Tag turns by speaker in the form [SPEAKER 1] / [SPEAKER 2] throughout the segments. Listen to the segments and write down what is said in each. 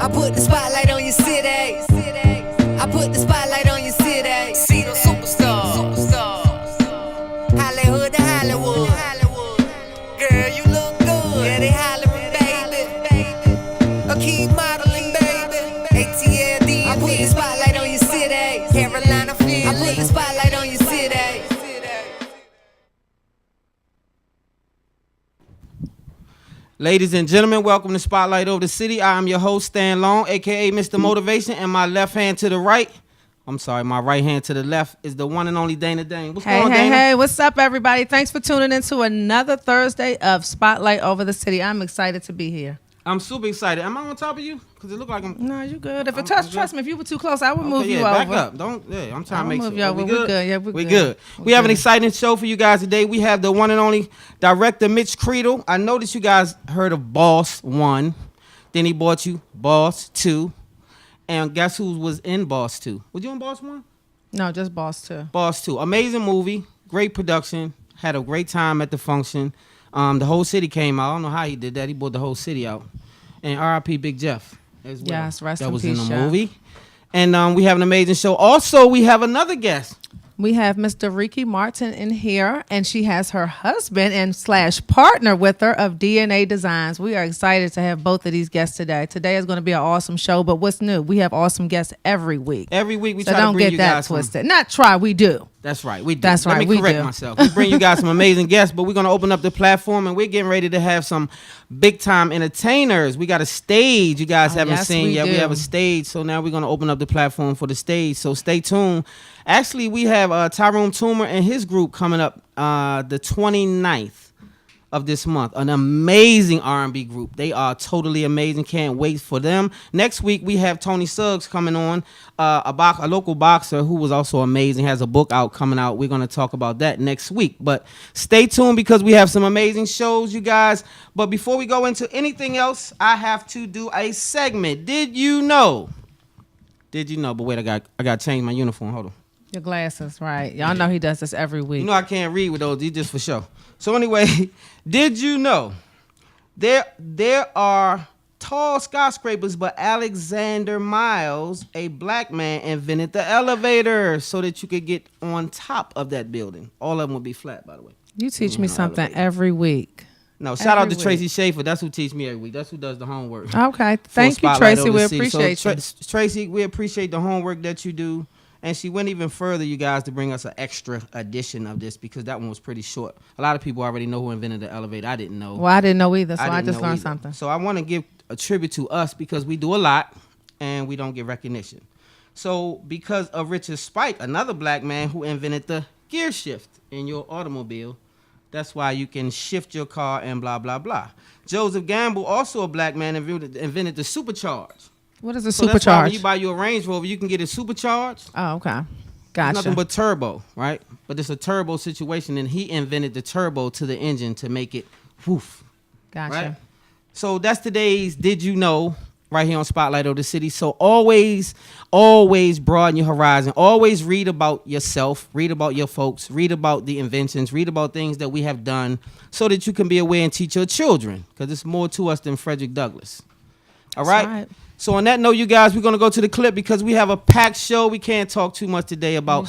[SPEAKER 1] I put the spotlight on your city. I put the spotlight on your city. See the superstars. Hollywood to Hollywood. Girl, you look good. Yeah, they hollering, baby. I keep modeling, baby. ATLD. I put the spotlight on your city. Carolina, Philly. I put the spotlight on your city.
[SPEAKER 2] Ladies and gentlemen, welcome to Spotlight Over the City. I am your host, Stan Long, a.k.a. Mr. Motivation, and my left hand to the right, my right hand to the left is the one and only Dana Dane. What's going on, Dana?
[SPEAKER 3] Hey, what's up, everybody? Thanks for tuning in to another Thursday of Spotlight Over the City. I'm excited to be here.
[SPEAKER 2] I'm super excited. Am I on top of you? Because it look like I'm...
[SPEAKER 3] No, you good. If trust me, if you were too close, I would move you over.
[SPEAKER 2] Back up. I'm trying to make sure.
[SPEAKER 3] Move you over. We're good. Yeah, we're
[SPEAKER 2] good. We have an exciting show for you guys today. We have the one and only director, Mitch Creedle. I noticed you guys heard of Boss 1. Then he bought you Boss 2. And guess who was in Boss 2? Was you in Boss 1?
[SPEAKER 3] No, just Boss 2.
[SPEAKER 2] Boss 2. Amazing movie. Great production. Had a great time at the function. The whole city came out. I don't know how he did that. He bought the whole city out. And R.I.P. Big Jeff as well.
[SPEAKER 3] Yes, rest
[SPEAKER 2] in peace. That was in the
[SPEAKER 3] Jeff.
[SPEAKER 2] movie. And we have an amazing show. Also, we have another guest.
[SPEAKER 3] We have Mr. Ricky Martin in here, and she has her husband and / partner with her of DNA Designs. We are excited to have both of these guests today. Today is going to be an awesome show, but what's new? We have awesome guests every week.
[SPEAKER 2] Every week we try to bring you guys
[SPEAKER 3] don't get that twisted. Not try, we do.
[SPEAKER 2] That's right, we do.
[SPEAKER 3] That's right,
[SPEAKER 2] Let me correct myself. We bring you guys some amazing guests, but we're going to open up the platform, and we're getting ready to have some big-time entertainers. We got a stage you guys haven't seen yet. We have a stage, so now we're going to open up the platform for the stage, so stay tuned. Actually, we have Tyrone Toomer and his group coming up the 29th of this month. An amazing R&B group. They are totally amazing. Can't wait for them. Next week, we have Tony Suggs coming on, a local boxer who was also amazing, has a book out coming out. We're going to talk about that next week. But stay tuned because we have some amazing shows, you guys. But before we go into anything else, I have to do a segment. Did you know? But wait, I got to change my uniform. Hold on.
[SPEAKER 3] Your glasses, right. Y'all know he does this every week.
[SPEAKER 2] You know I can't read with those. These just for show. So anyway, did you know there are tall skyscrapers, but Alexander Miles, a black man, invented the elevator so that you could get on top of that building. All of them would be flat, by the way.
[SPEAKER 3] You teach me something every week.
[SPEAKER 2] No, shout out to Tracy Schaefer. That's who teaches me every week. That's who does the homework.
[SPEAKER 3] Okay. Thank you, Tracy. We appreciate you.
[SPEAKER 2] Tracy, we appreciate the homework that you do. And she went even further, you guys, to bring us an extra edition of this because that one was pretty short. A lot of people already know who invented the elevator. I didn't know.
[SPEAKER 3] Well, I didn't know either, so I just learned something.
[SPEAKER 2] So I want to give a tribute to us because we do a lot and we don't get recognition. So because of Richard Spike, another black man who invented the gear shift in your automobile, that's why you can shift your car and blah, blah, blah. Joseph Gamble, also a black man, invented the supercharge.
[SPEAKER 3] What is a
[SPEAKER 2] supercharge?
[SPEAKER 3] That's why
[SPEAKER 2] when you buy your Range Rover, you can get it supercharged.
[SPEAKER 3] Oh, okay. Gotcha.
[SPEAKER 2] It's nothing but turbo, right? But it's a turbo situation, and he invented the turbo to the engine to make it woof.
[SPEAKER 3] Gotcha.
[SPEAKER 2] Right? So that's today's Did You Know right here on Spotlight of the City. So always broaden your horizon. Always read about yourself, read about your folks, read about the inventions, read about things that we have done so that you can be aware and teach your children because there's more to us than Frederick Douglass. All right? So on that note, you guys, we're going to go to the clip because we have a packed show. We can't talk too much today about...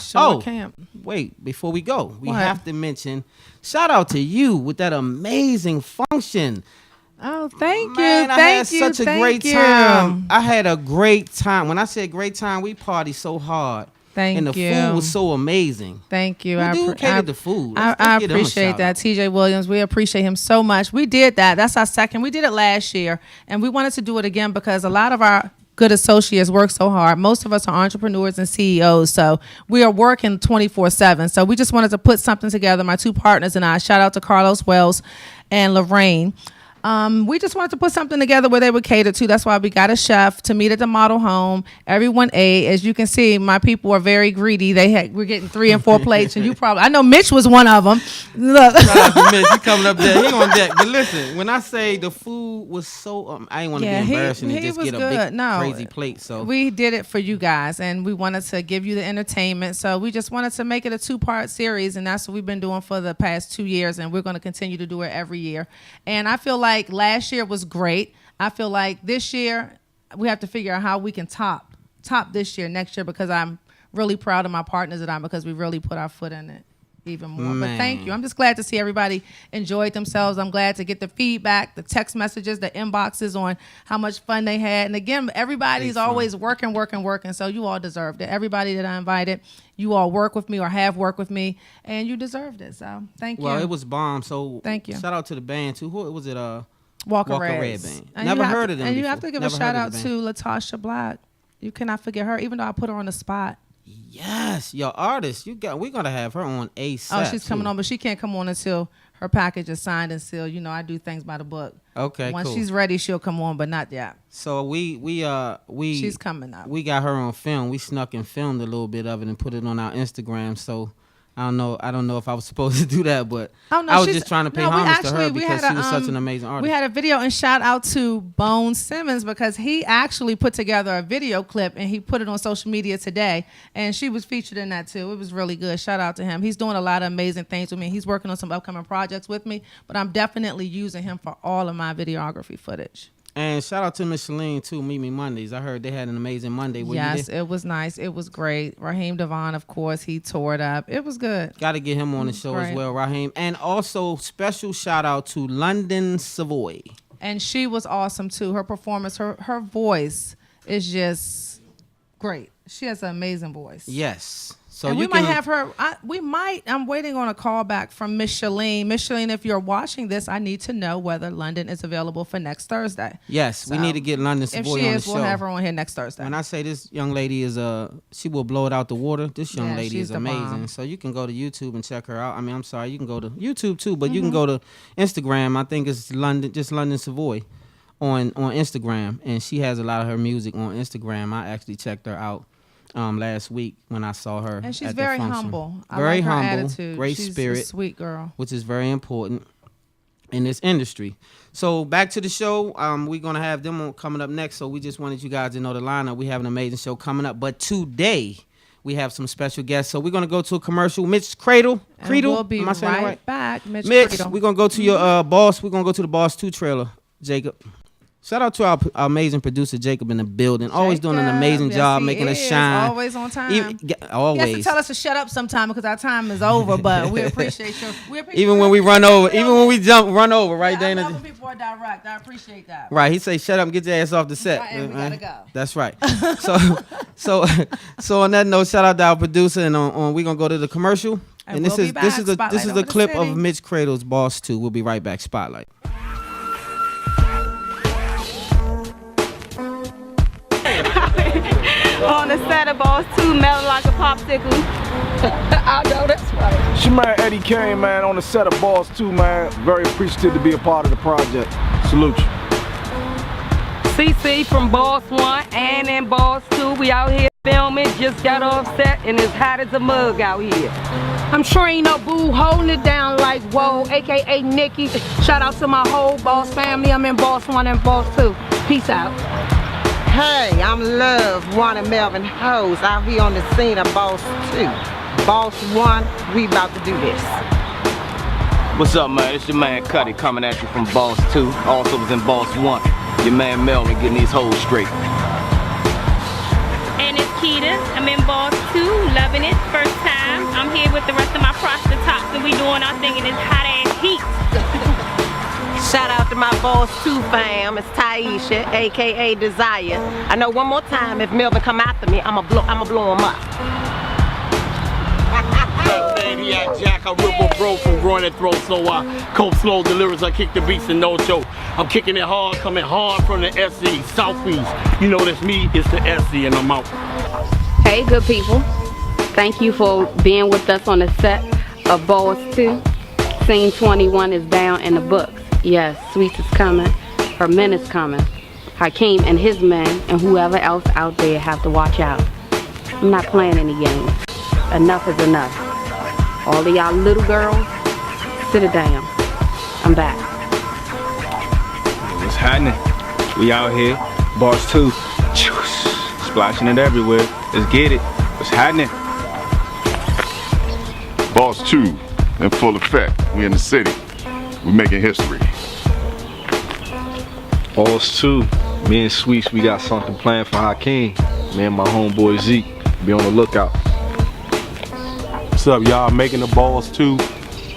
[SPEAKER 2] Wait, before we go, we have to mention, shout out to you with that amazing function.
[SPEAKER 3] Oh, thank you.
[SPEAKER 2] I had such a great time. I had a great time. When I said great time, we partied so hard.
[SPEAKER 3] And
[SPEAKER 2] the food was so amazing.
[SPEAKER 3] Thank you.
[SPEAKER 2] Who catered the food?
[SPEAKER 3] I appreciate that. TJ Williams, we appreciate him so much. We did that. That's our second. We did it last year, and we wanted to do it again because a lot of our good associates work so hard. Most of us are entrepreneurs and CEOs, so we are working 24/7. So we just wanted to put something together, my two partners and I. Shout out to Carlos Wells and Lorraine. We just wanted to put something together where they would cater to. That's why we got a chef to meet at the model home. Everyone ate. As you can see, my people are very greedy. We're getting 3 and 4 plates, and I know Mitch was one of them. Look.
[SPEAKER 2] Shout out to Mitch. He coming up there. He on deck. But listen, when I say the food was so, I didn't want to be embarrassing and just get a big crazy plate. So
[SPEAKER 3] we did it for you guys, and we wanted to give you the entertainment. So we just wanted to make it a 2-part series, and that's what we've been doing for the past 2 years, and we're going to continue to do it every year. And I feel like last year was great. I feel like this year we have to figure out how we can top this year, next year, because I'm really proud of my partners and I, because we really put our foot in it even more.
[SPEAKER 2] Man.
[SPEAKER 3] But thank you. I'm just glad to see everybody enjoyed themselves. I'm glad to get the feedback, the text messages, the inboxes on how much fun they had. And again, everybody's always working. So you all deserved it. Everybody that I invited, you all work with me or have worked with me, and you deserved it. So thank you.
[SPEAKER 2] Well, it was bomb. So
[SPEAKER 3] thank you.
[SPEAKER 2] Shout out to the band too. Who was it?
[SPEAKER 3] Walker
[SPEAKER 2] Red
[SPEAKER 3] Reds.
[SPEAKER 2] Band.
[SPEAKER 3] And
[SPEAKER 2] Never heard of them.
[SPEAKER 3] And you
[SPEAKER 2] before.
[SPEAKER 3] have to give
[SPEAKER 2] Never
[SPEAKER 3] a shout out
[SPEAKER 2] heard
[SPEAKER 3] to
[SPEAKER 2] of the band.
[SPEAKER 3] Latasha Black. You cannot forget her, even though I put her on the spot.
[SPEAKER 2] Yes, your artist. We're gonna have her on ASAP.
[SPEAKER 3] Oh, she's coming on, but she can't come on until her package is signed and sealed. You know, I do things by the book.
[SPEAKER 2] Okay,
[SPEAKER 3] Once
[SPEAKER 2] cool.
[SPEAKER 3] she's ready, she'll come on, but not yet.
[SPEAKER 2] So we
[SPEAKER 3] She's coming up.
[SPEAKER 2] We got her on film. We snuck and filmed a little bit of it and put it on our Instagram. So I don't know if I was supposed to do that, but I was just trying to pay homage to her because she was such an amazing artist.
[SPEAKER 3] We had a video, and shout out to Bone Simmons, because he actually put together a video clip and he put it on social media today, and she was featured in that too. It was really good. Shout out to him. He's doing a lot of amazing things with me. He's working on some upcoming projects with me, but I'm definitely using him for all of my videography footage.
[SPEAKER 2] And shout out to Micheline too, Meet Me Mondays. I heard they had an amazing Monday.
[SPEAKER 3] Yes, it was nice. It was great. Raheem Devon, of course, he tore it up. It was good.
[SPEAKER 2] Got to get him on the show as well, Raheem. And also special shout out to London Savoy.
[SPEAKER 3] And she was awesome too. Her performance, her voice is just great. She has an amazing voice.
[SPEAKER 2] Yes. So
[SPEAKER 3] and we might have her. I'm waiting on a call back from Micheline. Micheline, if you're watching this, I need to know whether London is available for next Thursday.
[SPEAKER 2] Yes, we need to get London Savoy on the show.
[SPEAKER 3] If she is, we'll have her on here next Thursday.
[SPEAKER 2] When I say this young lady is she will blow it out the water. This young lady is amazing.
[SPEAKER 3] Bomb.
[SPEAKER 2] So you can go to YouTube and check her out. I mean, I'm sorry, you can go to YouTube too, but you can go to Instagram. I think it's London Savoy on Instagram, and she has a lot of her music on Instagram. I actually checked her out last week when I saw her.
[SPEAKER 3] And she's
[SPEAKER 2] at
[SPEAKER 3] very
[SPEAKER 2] the function.
[SPEAKER 3] humble.
[SPEAKER 2] Very
[SPEAKER 3] I like her
[SPEAKER 2] humble,
[SPEAKER 3] attitude.
[SPEAKER 2] great
[SPEAKER 3] she's
[SPEAKER 2] spirit,
[SPEAKER 3] a sweet girl,
[SPEAKER 2] which is very important in this industry. So back to the show. We're gonna have them coming up next. So we just wanted you guys to know the lineup. We have an amazing show coming up. But today we have some special guests. So we're gonna go to a commercial. Mitch Cradle.
[SPEAKER 3] We'll be
[SPEAKER 2] Am I saying
[SPEAKER 3] right back. Mitch,
[SPEAKER 2] we're gonna go to your boss. We're gonna go to the Boss 2 trailer, Jacob. Shout out to our amazing producer, Jacob, in the building. Always doing an amazing job, making us shine.
[SPEAKER 3] Always on time.
[SPEAKER 2] Always.
[SPEAKER 3] He has to tell us to shut up sometime because our time is over, but we appreciate you.
[SPEAKER 2] Even when we run over, even when we run over, right, Dana?
[SPEAKER 3] I love when people are direct. I appreciate that.
[SPEAKER 2] Right. He say, shut up and get your ass off the set.
[SPEAKER 3] Right, and we gotta go.
[SPEAKER 2] That's right. So on that note, shout out to our producer, and we're going to go to the commercial. And this is a clip of Mitch Cradle's Boss 2. We'll be right back. Spotlight.
[SPEAKER 4] On the set of Boss 2, melting like a popsicle. I know that's right.
[SPEAKER 5] It's your man Eddie Kane, man, on the set of Boss 2, man. Very appreciative to be a part of the project. Salute you.
[SPEAKER 4] CC from Boss 1 and in Boss 2. We out here filming, just got off set, and it's hot as a mug out here. I'm Trina Boo, holding it down like whoa, aka Nikki. Shout out to my whole Boss family. I'm in Boss 1 and Boss 2. Peace out.
[SPEAKER 6] Hey, I'm Love, one of Melvin Hoes, out here on the scene of Boss 2. Boss 1, we about to do this.
[SPEAKER 7] What's up, man? It's your man Cuddy coming at you from Boss 2. Also was in Boss 1. Your man Merlyn getting these hoes straight.
[SPEAKER 8] And it's Keita. I'm in Boss 2, loving it. First time. I'm here with the rest of my prostitutes, and we doing our thing in this hot ass heat.
[SPEAKER 6] Shout out to my Boss 2 fam, it's Taisha, aka Desire. I know one more time if Melvin come after me, I'ma blow him up.
[SPEAKER 9] Jack, I rip a bro from groin and throat, so I cope slow, the lyrics, I kick the beats and no joke. I'm kicking it hard, coming hard from the SE, Southeast. You know that's me, it's the SE, and I'm out.
[SPEAKER 4] Hey, good people. Thank you for being with us on the set of Boss 2. Scene 21 is down in the books. Yes, Sweets is coming. Her men is coming. Hakeem and his men and whoever else out there have to watch out. I'm not playing any games. Enough is enough. All of y'all little girls, sit it down. I'm back.
[SPEAKER 5] What's happening? We out here, Boss 2. Splashing it everywhere. Let's get it. What's happening?
[SPEAKER 10] Boss 2 in full effect. We in the city. We making history.
[SPEAKER 5] Boss 2. Me and Sweets, we got something planned for Hakeem. Me and my homeboy Zeke. Be on the lookout.
[SPEAKER 11] What's up, y'all? Making the Boss 2.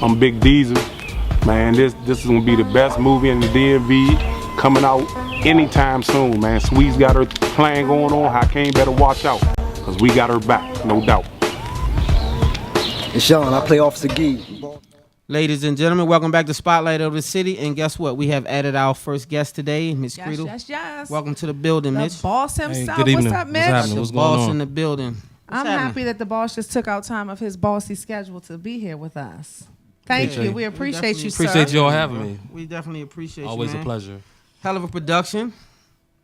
[SPEAKER 11] I'm Big Diesel. Man, this is gonna be the best movie in the DMV. Coming out anytime soon, man. Sweet's got her plan going on. Hakeem better watch out, cause we got her back, no doubt.
[SPEAKER 12] And Sean, I play Officer Gee.
[SPEAKER 2] Ladies and gentlemen, welcome back to Spotlight of the City. And guess what? We have added our first guest today, Miss Creedle.
[SPEAKER 3] Yes.
[SPEAKER 2] Welcome to the building, Mitch.
[SPEAKER 3] The boss himself.
[SPEAKER 13] Hey, good evening.
[SPEAKER 3] What's up, Mitch?
[SPEAKER 13] What's happening? What's
[SPEAKER 2] The
[SPEAKER 13] going
[SPEAKER 2] boss
[SPEAKER 13] on?
[SPEAKER 2] in the building.
[SPEAKER 3] I'm happy that the boss just took out time of his bossy schedule to be here with us. Thank you. We appreciate you, sir.
[SPEAKER 13] Appreciate y'all having me.
[SPEAKER 2] We definitely appreciate
[SPEAKER 13] Always
[SPEAKER 2] you, man.
[SPEAKER 13] a pleasure.
[SPEAKER 2] Hell of a production,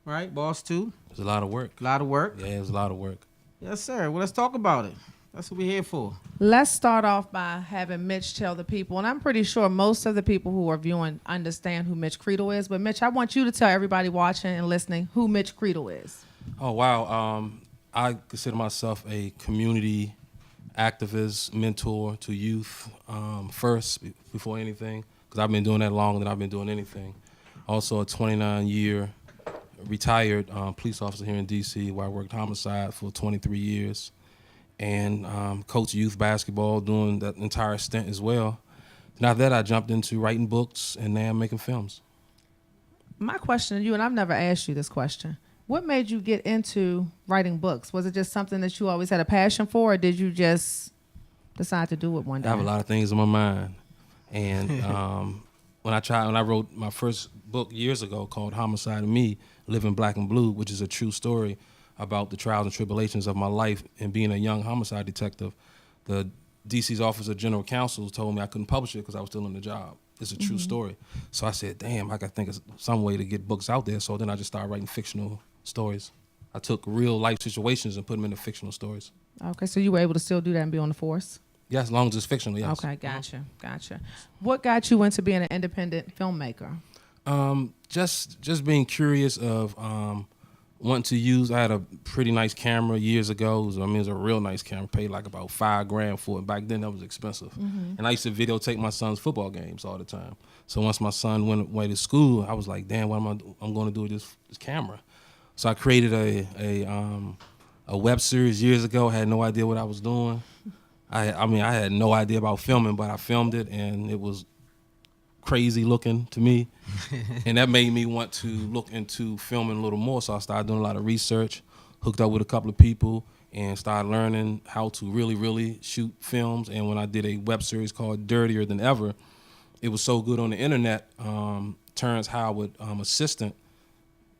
[SPEAKER 2] right? Boss 2.
[SPEAKER 13] It was a lot of work.
[SPEAKER 2] A lot of work.
[SPEAKER 13] Yeah, it was a lot of work.
[SPEAKER 2] Yes, sir. Well, let's talk about it. That's what we're here for.
[SPEAKER 3] Let's start off by having Mitch tell the people, and I'm pretty sure most of the people who are viewing understand who Mitch Creedle is, but Mitch, I want you to tell everybody watching and listening who Mitch Creedle is.
[SPEAKER 13] Oh, wow. I consider myself a community activist, mentor to youth first, before anything, because I've been doing that longer than I've been doing anything. Also a 29-year retired police officer here in D.C., where I worked homicide for 23 years. And coach youth basketball doing that entire stint as well. And after that, I jumped into writing books, and now I'm making films.
[SPEAKER 3] My question to you, and I've never asked you this question, what made you get into writing books? Was it just something that you always had a passion for, or did you just decide to do it one day?
[SPEAKER 13] I have a lot of things in my mind. And when I wrote my first book years ago called Homicide and Me, Living Black and Blue, which is a true story about the trials and tribulations of my life and being a young homicide detective, the DC's Office of General Counsel told me I couldn't publish it because I was still in the job. It's a true story. So I said, damn, I got to think of some way to get books out there. So then I just started writing fictional stories. I took real life situations and put them into fictional stories. Okay,
[SPEAKER 3] so you were able to still do that and be on the force?
[SPEAKER 13] Yes, as long as it's fictional, yes.
[SPEAKER 3] Okay, gotcha. What got you into being an independent filmmaker?
[SPEAKER 13] Just being curious of wanting to use. I had a pretty nice camera years ago. It was a real nice camera. Paid like about $5,000 for it. Back then, that was expensive. And I used to videotape my son's football games all the time. So once my son went away to school, I was like, damn, what I'm going to do with this camera? So I created a web series years ago. I had no idea what I was doing. I had no idea about filming, but I filmed it, and it was crazy looking to me. And that made me want to look into filming a little more. So I started doing a lot of research, hooked up with a couple of people, and started learning how to really, really shoot films. And when I did a web series called Dirtier Than Ever, it was so good on the internet. Terrence Howard, assistant,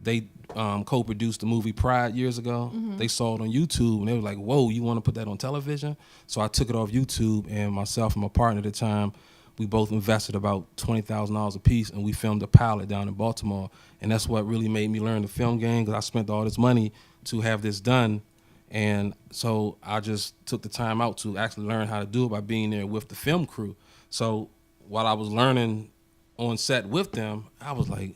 [SPEAKER 13] they co-produced the movie Pride years ago. They saw it on YouTube, and they were like, whoa, you want to put that on television? So I took it off YouTube, and myself and my partner at the time, we both invested about $20,000 a piece, and we filmed a pilot down in Baltimore. And that's what really made me learn the film game, because I spent all this money to have this done. And so I just took the time out to actually learn how to do it by being there with the film crew. So while I was learning on set with them, I was like,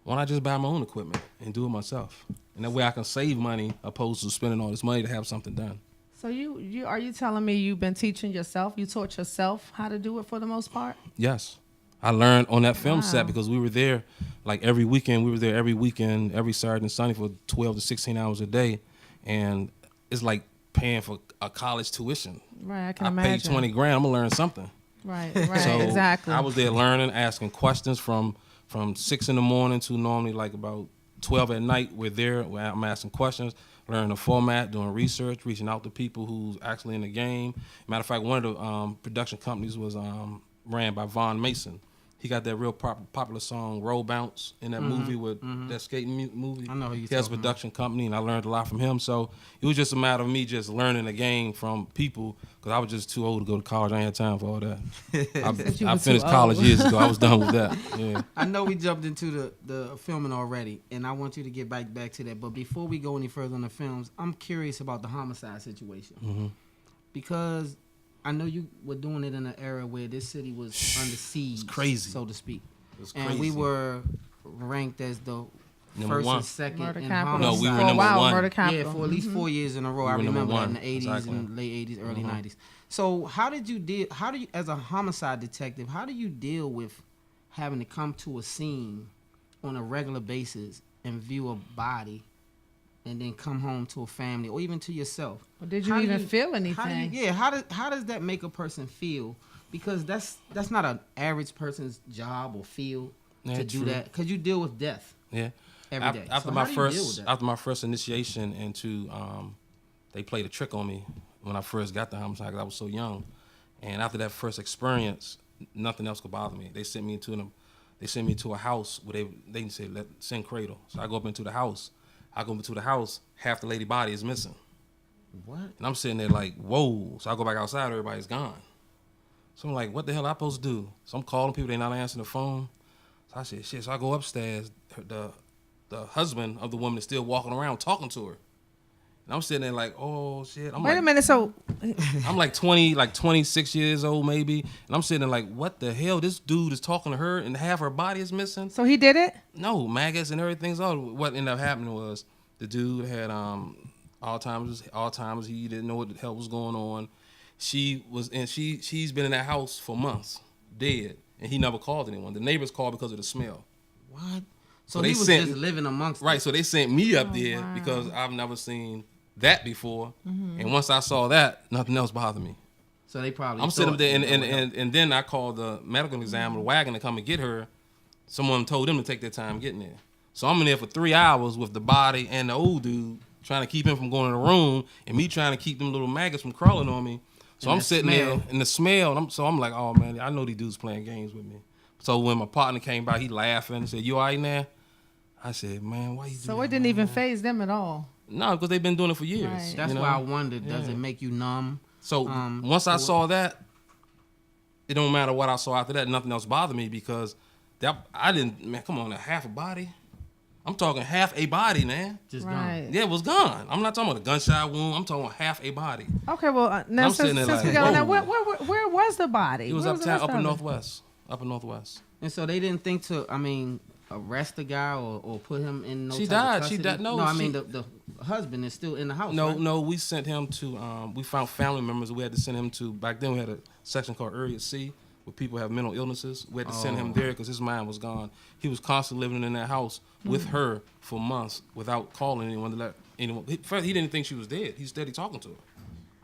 [SPEAKER 13] why don't I just buy my own equipment and do it myself? And that way I can save money opposed to spending all this money to have something done.
[SPEAKER 3] So you are you telling me you've been teaching yourself? You taught yourself how to do it for the most part?
[SPEAKER 13] Yes. I learned on that film set because we were there like every weekend. We were there every weekend, every Saturday and Sunday for 12 to 16 hours a day. And it's like paying for a college tuition.
[SPEAKER 3] Right, I can imagine.
[SPEAKER 13] I paid $20,000, I'm gonna learn something.
[SPEAKER 3] Right,
[SPEAKER 13] So
[SPEAKER 3] exactly.
[SPEAKER 13] I was there learning, asking questions from 6 in the morning to normally like about 12 at night. We're there, where I'm asking questions, learning the format, doing research, reaching out to people who's actually in the game. Matter of fact, one of the production companies was ran by Von Mason. He got that real popular song "Roll Bounce" in that movie with that skating movie.
[SPEAKER 2] I know who
[SPEAKER 13] he has a production company, and I learned a lot from him. So it was just a matter of me just learning the game from people, because I was just too old to go to college. I ain't had time for all that. I finished college years ago. I was done with that. Yeah.
[SPEAKER 2] I know we jumped into the filming already, and I want you to get back to that. But before we go any further on the films, I'm curious about the homicide situation, because I know you were doing it in an era where this city was under siege,
[SPEAKER 13] crazy,
[SPEAKER 2] so to speak.
[SPEAKER 13] And
[SPEAKER 2] we were ranked as the first
[SPEAKER 13] one.
[SPEAKER 2] and second
[SPEAKER 3] Murder
[SPEAKER 2] in
[SPEAKER 3] capital.
[SPEAKER 2] homicide.
[SPEAKER 13] No, we were number one.
[SPEAKER 3] Murder capital.
[SPEAKER 2] Yeah, for at least 4 years in a row. I
[SPEAKER 13] We were
[SPEAKER 2] remember
[SPEAKER 13] number
[SPEAKER 2] that in the 80s
[SPEAKER 13] Exactly.
[SPEAKER 2] and late 80s, early 90s. So how do you, as a homicide detective, how do you deal with having to come to a scene on a regular basis and view a body and then come home to a family or even to yourself?
[SPEAKER 3] Or did you even feel anything?
[SPEAKER 2] How does that make a person feel? Because that's not an average person's job or field to do that, because you deal with death.
[SPEAKER 13] Yeah.
[SPEAKER 2] Every day.
[SPEAKER 13] After my first initiation into, they played a trick on me when I first got the homicide, because I was so young. And after that first experience, nothing else could bother me. They sent me to a house where they said, send cradle. So I go up into the house. Half the lady body is missing.
[SPEAKER 2] What?
[SPEAKER 13] And I'm sitting there like, whoa. So I go back outside, everybody's gone. So I'm like, what the hell am I supposed to do? So I'm calling people, they're not answering the phone. So I said, shit. So I go upstairs. The husband of the woman is still walking around talking to her. And I'm sitting there like, oh shit.
[SPEAKER 3] Wait a minute, so
[SPEAKER 13] I'm like 26 years old maybe. And I'm sitting there like, what the hell? This dude is talking to her and half her body is missing.
[SPEAKER 3] So he did it?
[SPEAKER 13] No, maggots and everything's all. What ended up happening was the dude had Alzheimer's. He didn't know what the hell was going on. She's been in that house for months, dead. And he never called anyone. The neighbors called because of the smell.
[SPEAKER 2] What? So he was just living amongst them.
[SPEAKER 13] Right, so they sent me up there because I've never seen that before. Mm-hmm. And once I saw that, nothing else bothered me.
[SPEAKER 2] So they probably
[SPEAKER 13] I'm sitting up there and then I called the medical examiner, the wagon, to come and get her. Someone told them to take their time getting there. So I'm in there for 3 hours with the body and the old dude, trying to keep him from going in the room, and me trying to keep them little maggots from crawling on me. So I'm sitting there in the smell, and I'm like, oh man, I know these dudes playing games with me. So when my partner came by, he laughing and said, you all right now? I said, man, why you
[SPEAKER 3] So it didn't even faze them at all?
[SPEAKER 13] No, because they've been doing it for years.
[SPEAKER 3] Right.
[SPEAKER 2] That's why I wondered, does it make you numb?
[SPEAKER 13] So once I saw that, it don't matter what I saw after that, nothing else bothered me, because come on, a half a body? I'm talking half a body, man.
[SPEAKER 2] Just gone.
[SPEAKER 13] Yeah, it was gone. I'm not talking about a gunshot wound. I'm talking about half a body.
[SPEAKER 3] Okay, well, now since we got on that, where was the body?
[SPEAKER 13] It was upper northwest. Upper northwest.
[SPEAKER 2] And so they didn't think to, arrest the guy or put him in no
[SPEAKER 13] She
[SPEAKER 2] type of
[SPEAKER 13] died.
[SPEAKER 2] custody?
[SPEAKER 13] She died. No,
[SPEAKER 2] the husband is still in the house.
[SPEAKER 13] No,
[SPEAKER 2] right?
[SPEAKER 13] no, we sent him to, we found family members. We had to send him to, back then we had a section called Area C, where people have mental illnesses. We had to send him there because his mind was gone. He was constantly living in that house with her for months without calling anyone to let anyone. First, he didn't think she was dead. He's steady talking to her.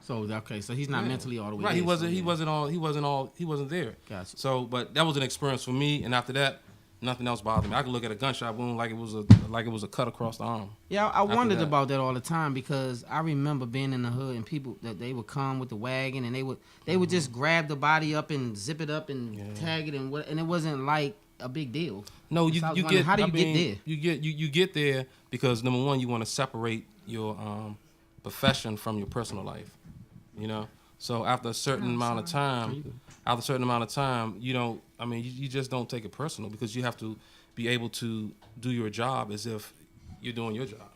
[SPEAKER 2] So so he's not mentally all the way
[SPEAKER 13] right.
[SPEAKER 2] there.
[SPEAKER 13] He wasn't there.
[SPEAKER 2] Gotcha.
[SPEAKER 13] So, but that was an experience for me. And after that, nothing else bothered me. I could look at a gunshot wound like it was a cut across the arm.
[SPEAKER 2] Yeah, I wondered about that all the time, because I remember being in the hood and people that they would come with the wagon and they would just grab the body up and zip it up and tag it and it wasn't like a big deal.
[SPEAKER 13] No, you get.
[SPEAKER 2] How do you get there?
[SPEAKER 13] You get there because number one, you want to separate your profession from your personal life. You know, so after a certain amount of time, you just don't take it personal, because you have to be able to do your job as if you're doing your job.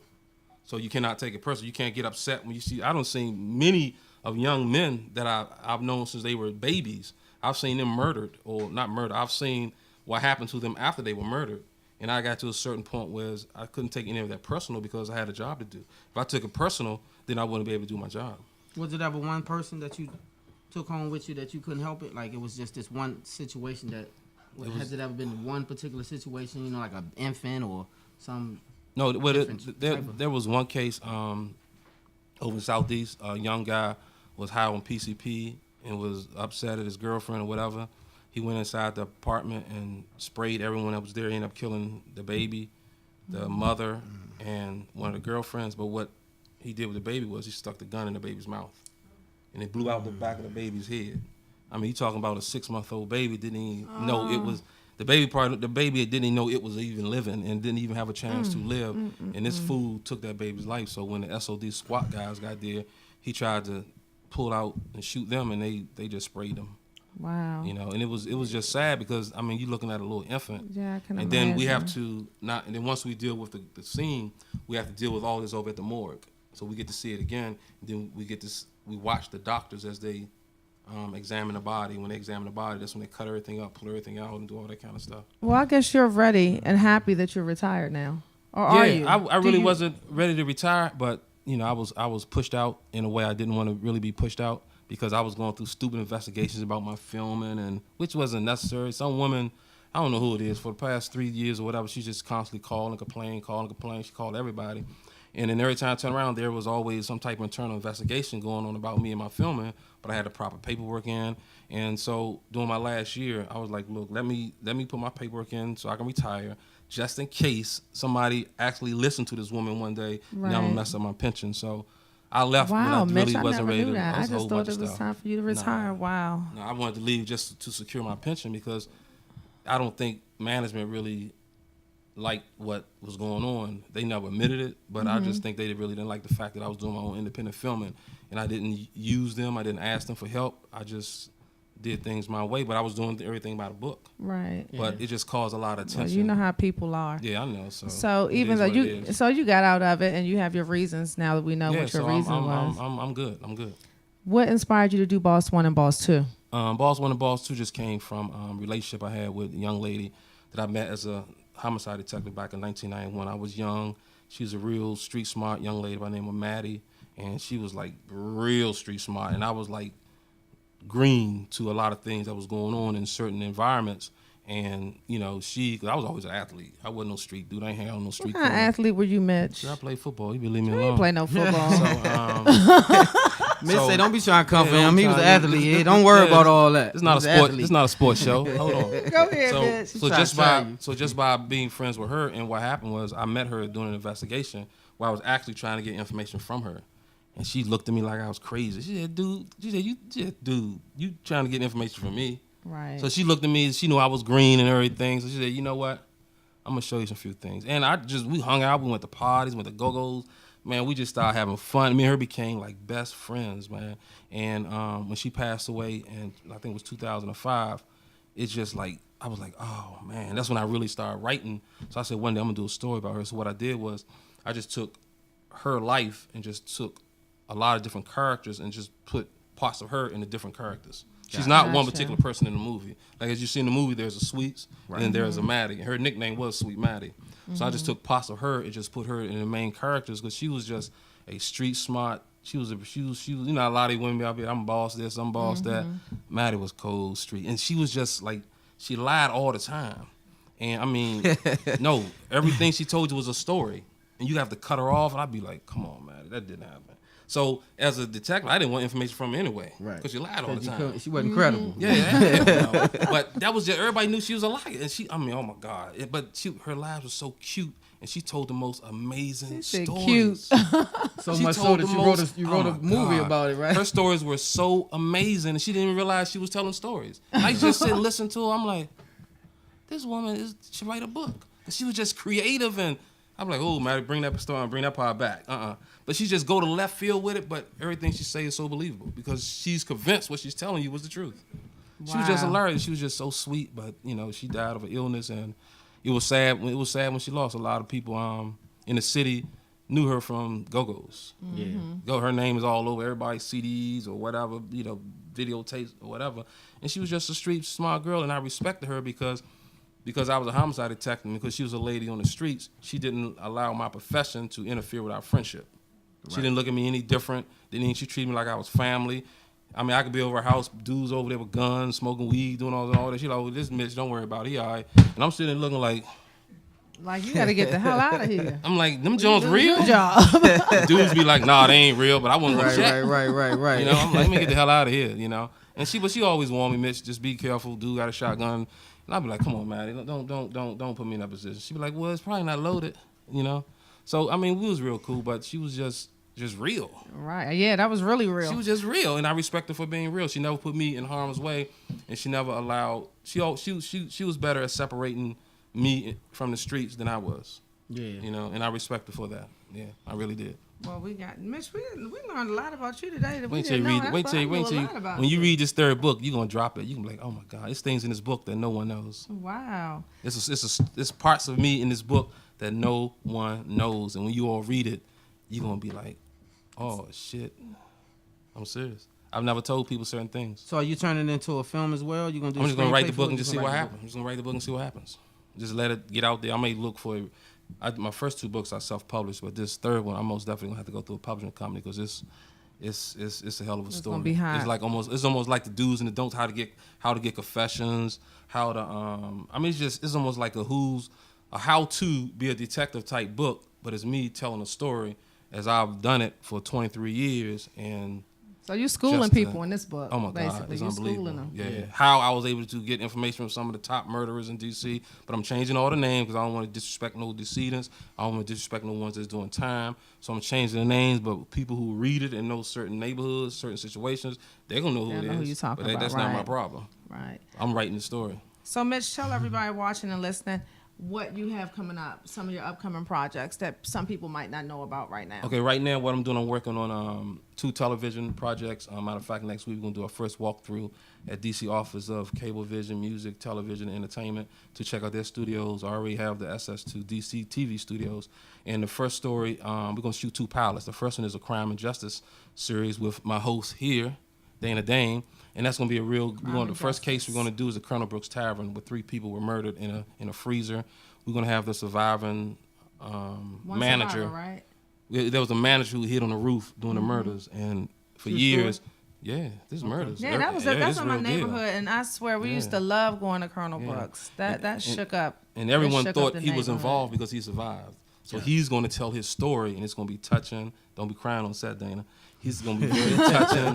[SPEAKER 13] So you cannot take it personal. You can't get upset when you see. I don't see many of young men that I've known since they were babies. I've seen them murdered or not murdered. I've seen what happened to them after they were murdered. And I got to a certain point where I couldn't take any of that personal because I had a job to do. If I took it personal, then I wouldn't be able to do my job.
[SPEAKER 2] Was it ever one person that you took home with you that you couldn't help it? Like it was just this one situation that, has it ever been one particular situation, like an infant or some?
[SPEAKER 13] No, there was one case over in Southeast. A young guy was high on PCP and was upset at his girlfriend or whatever. He went inside the apartment and sprayed everyone that was there. He ended up killing the baby, the mother, and one of the girlfriends. But what he did with the baby was he stuck the gun in the baby's mouth, and it blew out the back of the baby's head. I mean, you talking about a 6-month-old baby didn't even know it was the baby part. The baby didn't even know it was even living and didn't even have a chance to live. And this fool took that baby's life. So when the SOD SWAT guys got there, he tried to pull out and shoot them, and they just sprayed them.
[SPEAKER 3] Wow.
[SPEAKER 13] And it was just sad because you're looking at a little infant.
[SPEAKER 3] Yeah, I can
[SPEAKER 13] and
[SPEAKER 3] imagine.
[SPEAKER 13] then we have to and then once we deal with the scene, we have to deal with all this over at the morgue. So we get to see it again. And then we watch the doctors as they examine the body. When they examine the body, that's when they cut everything up, pull everything out, and do all that kind of stuff.
[SPEAKER 3] Well, I guess you're ready and happy that you're retired now. Or are you?
[SPEAKER 13] I really wasn't ready to retire, but I was pushed out in a way I didn't want to really be pushed out, because I was going through stupid investigations about my filming, and which wasn't necessary. Some woman I don't know who it is, for the past 3 years or whatever, she's just constantly calling, complaining. She called everybody. And then every time I turned around, there was always some type of internal investigation going on about me and my filming, but I had the proper paperwork in. And so during my last year, I was like, look, let me put my paperwork in so I can retire, just in case somebody actually listened to this woman one day, and I'm gonna mess up my pension. So I left when I
[SPEAKER 3] Mitch,
[SPEAKER 13] really
[SPEAKER 3] I
[SPEAKER 13] wasn't
[SPEAKER 3] never
[SPEAKER 13] ready
[SPEAKER 3] knew
[SPEAKER 13] to.
[SPEAKER 3] that. I just thought it was
[SPEAKER 13] stuff.
[SPEAKER 3] time for you to retire. Wow.
[SPEAKER 13] No, I wanted to leave just to secure my pension because I don't think management really liked what was going on. They never admitted it, but I just think they really didn't like the fact that I was doing my own independent filming, and I didn't use them. I didn't ask them for help. I just did things my way, but I was doing everything by the book.
[SPEAKER 3] Right.
[SPEAKER 13] But it just caused a lot of tension.
[SPEAKER 3] Well, you know how people are.
[SPEAKER 13] Yeah, I know.
[SPEAKER 3] So even though you got out of it and you have your reasons now that we know what your reason was.
[SPEAKER 13] I'm good. I'm good.
[SPEAKER 3] What inspired you to do Boss 1 and Boss 2?
[SPEAKER 13] Boss 1 and Boss 2 just came from a relationship I had with a young lady that I met as a homicide detective back in 1991. I was young. She was a real street smart young lady by the name of Maddie, and she was like real street smart, and I was like green to a lot of things that was going on in certain environments. And you know, cause I was always an athlete. I wasn't no street dude. I ain't hang out on no street.
[SPEAKER 3] What kind of athlete were you, Mitch?
[SPEAKER 13] Sure, I played football. You believe me alone.
[SPEAKER 3] You didn't play no football.
[SPEAKER 2] Mitch say, don't be trying to come for him. He was an athlete. Don't worry about all that.
[SPEAKER 13] It's not a sport. It's not a sports show. Hold on.
[SPEAKER 3] Go ahead, Mitch.
[SPEAKER 13] So just by being friends with her, and what happened was I met her doing an investigation where I was actually trying to get information from her. And she looked at me like I was crazy. She said, dude, you trying to get information from me.
[SPEAKER 3] Right.
[SPEAKER 13] So she looked at me, she knew I was green and everything. So she said, you know what? I'm gonna show you some few things. And we hung out, we went to parties, went to go-go's. Man, we just started having fun. Me and her became like best friends, man. And when she passed away, and I think it was 2005, it's just like, I was like, oh man, that's when I really started writing. So I said, one day I'm gonna do a story about her. So what I did was, I just took her life and just took a lot of different characters and just put parts of her into different characters. She's not one particular person in the movie. Like as you see in the movie, there's a Sweets, and then there's a Maddie. Her nickname was Sweet Maddie. So I just took parts of her and just put her in the main characters because she was just a street smart. She was you know, a lot of women out here, I'm boss this, I'm boss that. Maddie was cold street, and she was just like, she lied all the time. And I mean, no, everything she told you was a story, and you have to cut her off, and I'd be like, come on, Maddie, that didn't happen. So as a detective, I didn't want information from her anyway, right? Because she lied all the time.
[SPEAKER 2] She wasn't credible.
[SPEAKER 13] Yeah. But that was just, everybody knew she was a liar, and I mean, oh my God! Her lies was so cute, and she told the most amazing stories.
[SPEAKER 3] Cute.
[SPEAKER 2] So much so that you wrote a movie about it, right?
[SPEAKER 13] Her stories were so amazing, and she didn't even realize she was telling stories. I used to just sit and listen to her. I'm like, this woman should write a book. And she was just creative, and I'm like, oh, Maddie, bring that story and bring that part back. But she just go to left field with it, but everything she say is so believable because she's convinced what she's telling you was the truth. Wow. She was just hilarious. She was just so sweet, but you know, she died of an illness, and it was sad. It was sad when she lost. A lot of people in the city knew her from Go-Go's. Yeah. Her name is all over everybody's CDs or whatever, you know, videotapes or whatever. And she was just a street smart girl, and I respected her because I was a homicide detective, and because she was a lady on the streets, she didn't allow my profession to interfere with our friendship. Right. She didn't look at me any different. She treated me like I was family. I mean, I could be over her house, dudes over there with guns, smoking weed, doing all that. She's like, oh, this Mitch, don't worry about it, he all right. And I'm sitting there looking like
[SPEAKER 3] you got to get the hell out of here.
[SPEAKER 13] I'm like, them Jones real?
[SPEAKER 3] Good job.
[SPEAKER 13] The dudes be like, nah, they ain't real, but I wouldn't go check.
[SPEAKER 2] Right.
[SPEAKER 13] You know, I'm like, let me get the hell out of here, you know. And she always warned me, Mitch, just be careful, dude got a shotgun. And I'd be like, come on, man, don't put me in that position. She'd be like, well, it's probably not loaded, you know. So I mean, we was real cool, but she was just real. Right.
[SPEAKER 3] Yeah, that was really real.
[SPEAKER 13] She was just real, and I respect her for being real. She never put me in harm's way, and she never allowed. She was better at separating me from the streets than I was. Yeah. You know, and I respect her for that. Yeah, I really did.
[SPEAKER 3] Well, Mitch, we learned a lot about you today.
[SPEAKER 13] Wait till you when you read this third book, you're gonna drop it. You can be like, oh my God, there's things in this book that no one knows.
[SPEAKER 3] Wow.
[SPEAKER 13] It's parts of me in this book that no one knows, and when you all read it, you're gonna be like, oh shit, I'm serious. I've never told people certain things.
[SPEAKER 2] So are you turning it into a film as well? I'm
[SPEAKER 13] just gonna write the book and just see what happens. I'm just gonna write the book and see what happens. Just let it get out there. I may look for my first two books I self-published, but this third one, I'm most definitely gonna have to go through a publishing company because it's it's a hell of a story.
[SPEAKER 3] Gonna be hot.
[SPEAKER 13] It's almost like the do's and the don'ts, how to get confessions, how to I mean it's almost like a how to be a detective type book, but it's me telling a story as I've done it for 23 years. And
[SPEAKER 3] so you schooling people in this book.
[SPEAKER 13] Oh my
[SPEAKER 3] basically.
[SPEAKER 13] God, it's
[SPEAKER 3] you
[SPEAKER 13] unbelievable.
[SPEAKER 3] Schooling them.
[SPEAKER 13] Yeah. How I was able to get information from some of the top murderers in DC, but I'm changing all the names because I don't want to disrespect no decedents. I don't want to disrespect no ones that's doing time. So I'm changing the names, but people who read it and know certain neighborhoods, certain situations, they're gonna know who it is.
[SPEAKER 3] Who you talking about.
[SPEAKER 13] That's not my problem.
[SPEAKER 3] Right.
[SPEAKER 13] I'm writing the story.
[SPEAKER 3] So Mitch, tell everybody watching and listening what you have coming up, some of your upcoming projects that some people might not know about right now.
[SPEAKER 13] Okay, right now what I'm doing, I'm working on 2 television projects. Matter of fact, next week we're gonna do our first walkthrough at DC Office of Cablevision, Music, Television, and Entertainment to check out their studios. I already have the access to DC TV studios. And the first story, we're gonna shoot 2 pilots. The first one is a crime and justice series with my host here, Dana Dane. And that's gonna be the first case we're gonna do is the Colonel Brooks Tavern, where 3 people were murdered in a freezer. We're gonna have the surviving manager.
[SPEAKER 3] Survivor, right?
[SPEAKER 13] There was a manager who hid on the roof doing the murders, and for years, this murders.
[SPEAKER 3] Yeah, that's in my neighborhood, and I swear we used to love going to Colonel Brooks. That shook up.
[SPEAKER 13] And everyone thought he was involved because he survived. So he's gonna tell his story, and it's gonna be touching. Don't be crying on set, Dana. He's gonna be very touching.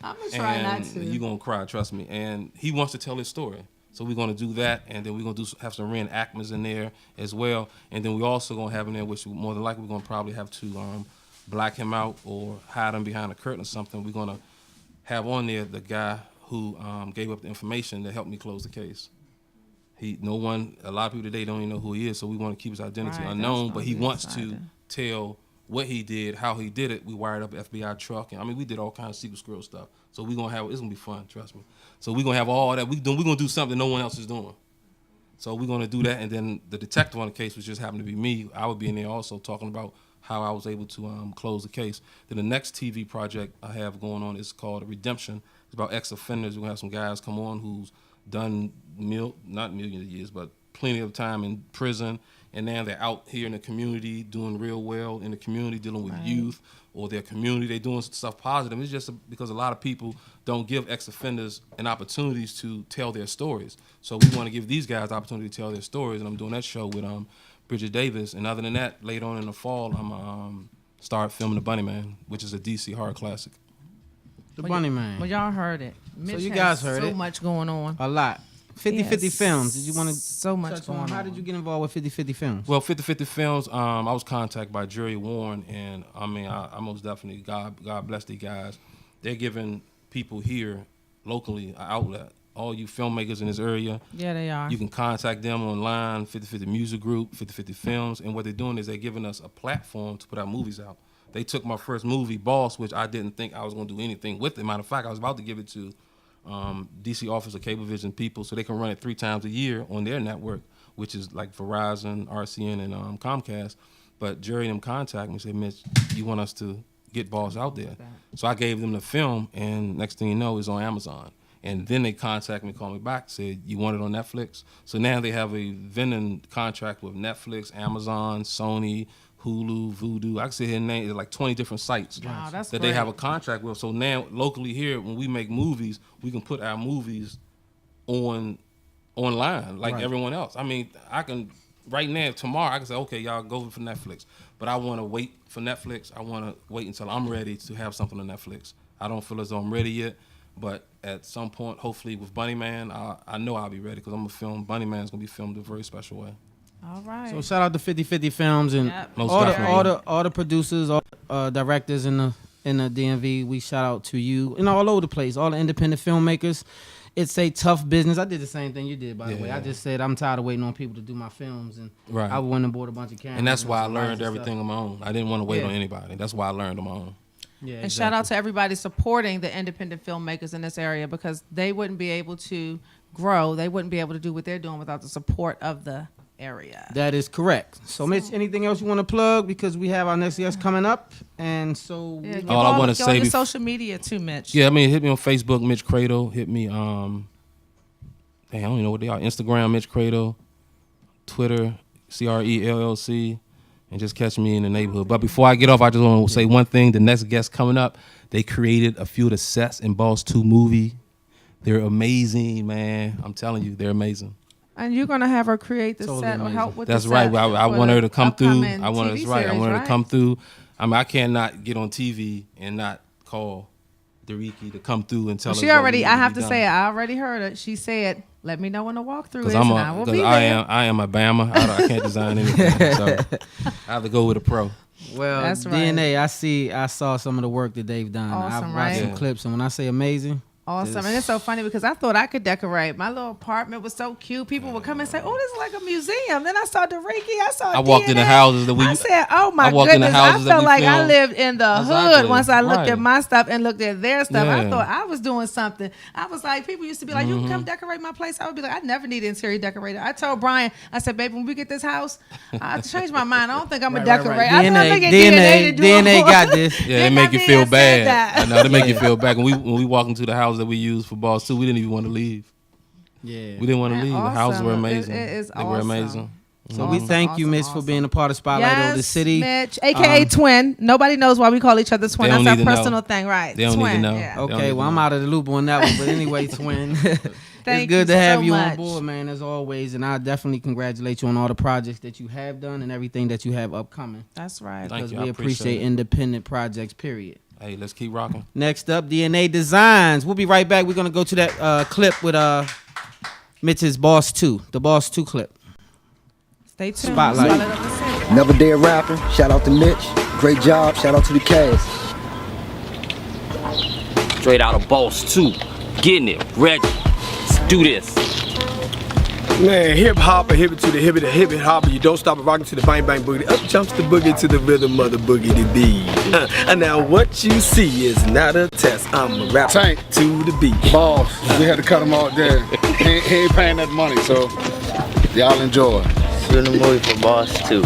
[SPEAKER 3] I'm gonna try not to.
[SPEAKER 13] You're gonna cry, trust me. And he wants to tell his story, so we're gonna do that, and then we're gonna have some reenactments in there as well. And then we also gonna have in there, which more than likely we're gonna probably have to black him out or hide him behind a curtain or something. We're gonna have on there the guy who gave up the information that helped me close the case. A lot of people today don't even know who he is, so we want to keep his identity unknown. But he wants to tell what he did, how he did it. We wired up an FBI truck, and I mean, we did all kinds of secret squirrel stuff. So we're gonna it's gonna be fun, trust me. So we're gonna have all that. We're gonna do something no one else is doing. So we're gonna do that, and then the detective on the case, which just happened to be me, I would be in there also talking about how I was able to close the case. Then the next TV project I have going on is called Redemption. It's about ex-offenders. We're gonna have some guys come on who's done not millions of years, but plenty of time in prison, and now they're out here in the community doing real well in the community, dealing with youth or their community. They're doing stuff positive. It's just because a lot of people don't give ex-offenders an opportunities to tell their stories. So we want to give these guys the opportunity to tell their stories, and I'm doing that show with Bridget Davis. And other than that, later on in the fall, I'm start filming The Bunny Man, which is a DC horror classic.
[SPEAKER 2] The Bunny Man.
[SPEAKER 3] Well, y'all heard it. Mitch
[SPEAKER 2] so you guys heard
[SPEAKER 3] so
[SPEAKER 2] it.
[SPEAKER 3] So much going on.
[SPEAKER 2] A lot. 50-50 Films. Did you want to
[SPEAKER 3] so much going on?
[SPEAKER 2] How did you get involved with 50-50 Films?
[SPEAKER 13] Well, 50-50 Films, I was contacted by Jerry Warren, and I mean, I most definitely, God bless these guys. They're giving people here locally an outlet. All you filmmakers in this area,
[SPEAKER 3] yeah, they are.
[SPEAKER 13] You can contact them online, 50-50 Music Group, 50-50 Films, and what they're doing is they're giving us a platform to put our movies out. They took my first movie, Boss, which I didn't think I was going to do anything with it. Matter of fact, I was about to give it to DC Office of Cablevision people so they can run it 3 times a year on their network, which is like Verizon, RCN, and Comcast. But Jerry and them contacted me and said, Mitch, you want us to get Boss out there? So I gave them the film, and next thing you know, it's on Amazon. And then they contacted me, called me back, said, you want it on Netflix? So now they have a vending contract with Netflix, Amazon, Sony, Hulu, Vudu. I can say his name is like 20 different sites that they have a contract with. So now locally here, when we make movies, we can put our movies online like everyone else. I mean, I can right now, tomorrow, I can say, okay, y'all go for Netflix. But I want to wait for Netflix. I want to wait until I'm ready to have something on Netflix. I don't feel as though I'm ready yet. But at some point, hopefully with Bunny Man, I know I'll be ready because I'm going to film. Bunny Man's going to be filmed a very special way.
[SPEAKER 3] All right.
[SPEAKER 2] So shout out to 50-50 Films and all the producers, all directors in the DMV. We shout out to you and all over the place, all the independent filmmakers. It's a tough business. I did the same thing you did, by the way. I just said I'm tired of waiting on people to do my films, and I went and bought a bunch of cameras.
[SPEAKER 13] And that's why I learned everything on my own. I didn't want to wait on anybody. That's why I learned on my own.
[SPEAKER 3] Yeah, and shout out to everybody supporting the independent filmmakers in this area because they wouldn't be able to grow. They wouldn't be able to do what they're doing without the support of the area.
[SPEAKER 2] That is correct. So Mitch, anything else you want to plug? Because we have our next guest coming up. And so
[SPEAKER 13] all I want to say
[SPEAKER 3] on your social media too, Mitch.
[SPEAKER 13] Yeah, I mean, hit me on Facebook, Mitch Cradle. Hit me, I don't even know what they are. Instagram, Mitch Cradle. Twitter, CRELLC. and just catch me in the neighborhood. But before I get off, I just want to say one thing. The next guest coming up, they created a few of the sets in Boss 2 movie. They're amazing, man. I'm telling you, they're amazing.
[SPEAKER 3] And you're gonna have her create the set or help with
[SPEAKER 13] That's
[SPEAKER 3] the
[SPEAKER 13] right.
[SPEAKER 3] set.
[SPEAKER 13] I want her to come through. I want her.
[SPEAKER 3] TV
[SPEAKER 13] That's right. I
[SPEAKER 3] series,
[SPEAKER 13] want her to come through. I mean, I cannot get on TV and not call Dariki to come through and tell us.
[SPEAKER 3] She already. I have to say, I already heard it. She said, "Let me know when the walkthrough is, and I will be there."
[SPEAKER 13] I am a Bama. I can't design anything, so I have to go with a pro.
[SPEAKER 2] Well,
[SPEAKER 3] That's right.
[SPEAKER 2] DNA. I saw some of the work that they've done.
[SPEAKER 3] Awesome,
[SPEAKER 2] I've
[SPEAKER 3] right?
[SPEAKER 2] watched some clips, and when I say amazing.
[SPEAKER 3] Awesome. And it's so funny because I thought I could decorate. My little apartment was so cute. People would come and say, "Oh, this is like a museum." Then I saw Dariki. I
[SPEAKER 13] walked in the houses that we.
[SPEAKER 3] I said, "Oh my goodness!" I felt like I lived in the hood once I looked at my stuff and looked at their stuff.
[SPEAKER 13] Yeah.
[SPEAKER 3] I thought I was doing something. I was like, people used to be like, "You can come decorate my place." I would be like, "I never need an interior decorator." I told Brian, I said, "Baby, when we get this house, I changed my mind. I don't think I'm a decorator. I think
[SPEAKER 2] DNA got this.
[SPEAKER 13] Yeah, they make you feel bad. I know they make you feel bad. When we walk into the house that we use for Boss 2, we didn't even want to leave.
[SPEAKER 2] Yeah,
[SPEAKER 13] we didn't want to leave.
[SPEAKER 3] Awesome.
[SPEAKER 13] The houses were amazing.
[SPEAKER 3] It is
[SPEAKER 13] They were amazing.
[SPEAKER 2] So we thank you, Mitch, for being a part of Spotlight of the City.
[SPEAKER 3] Mitch, aka Twin. Nobody knows why we call each other Twin. That's our personal thing, right?
[SPEAKER 13] They don't
[SPEAKER 3] Twin.
[SPEAKER 13] even know.
[SPEAKER 3] Yeah.
[SPEAKER 2] Okay, well, I'm out of the loop on that one. But anyway, Twin, it's
[SPEAKER 3] Thank
[SPEAKER 2] good
[SPEAKER 3] you
[SPEAKER 2] to have
[SPEAKER 3] so
[SPEAKER 2] you on
[SPEAKER 3] much.
[SPEAKER 2] board, man, as always. And I definitely congratulate you on all the projects that you have done and everything that you have upcoming.
[SPEAKER 3] That's right.
[SPEAKER 13] Thank
[SPEAKER 2] Because
[SPEAKER 13] you.
[SPEAKER 2] we
[SPEAKER 13] I
[SPEAKER 2] appreciate
[SPEAKER 13] it.
[SPEAKER 2] independent projects, period.
[SPEAKER 13] Hey, let's keep rocking.
[SPEAKER 2] Next up, DNA Designs. We'll be right back. We're going to go to that clip with Mitch's Boss 2, the Boss 2 clip.
[SPEAKER 3] Stay tuned.
[SPEAKER 2] Spotlight.
[SPEAKER 12] Never Dead Rapping. Shout out to Mitch. Great job. Shout out to the cast.
[SPEAKER 7] Straight out of Boss 2. Getting it. Ready. Let's do this.
[SPEAKER 14] Man, hip hopper, hip it to the hip it hopper. You don't stop it, rocking to the bang bang boogie. Up jumps the boogie to the rhythm of the boogie to beat. And now what you see is not a test. I'm a rapper
[SPEAKER 15] Tank.
[SPEAKER 14] to the beat.
[SPEAKER 15] Boss, we had to cut him off there. He ain't paying that money, so y'all enjoy.
[SPEAKER 7] Doing the movie for Boss 2.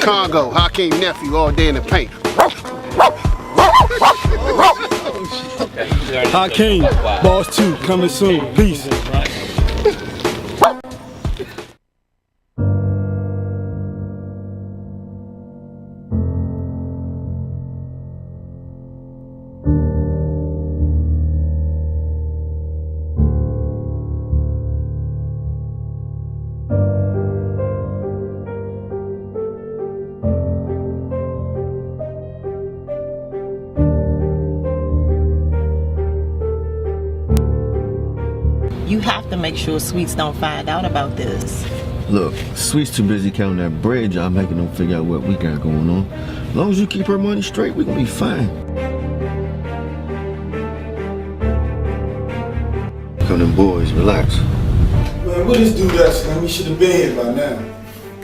[SPEAKER 15] Congo, Hakeem nephew all day in the paint.
[SPEAKER 14] Hakeem, Boss 2, coming soon. Peace.
[SPEAKER 6] You have to make sure Sweets don't find out about this.
[SPEAKER 16] Look, Sweet's too busy counting that bread y'all making them figure out what we got going on. As long as you keep her money straight, we gonna be fine. Come them boys, relax.
[SPEAKER 17] Man, what this dude at, Slim? He should have been here by now.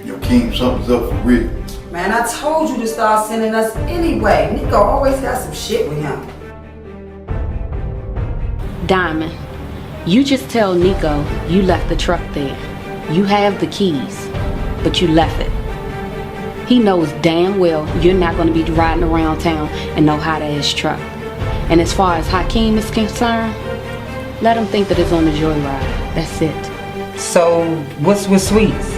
[SPEAKER 10] Yo, Keem, something's up for real.
[SPEAKER 18] Man, I told you to start sending us anyway. Nico always got some shit with him.
[SPEAKER 4] Diamond, you just tell Nico you left the truck there. You have the keys, but you left it. He knows damn well you're not going to be riding around town in no hot-ass truck. And as far as Hakeem is concerned, let him think that it's on the joyride. That's it.
[SPEAKER 18] So, what's with Sweets?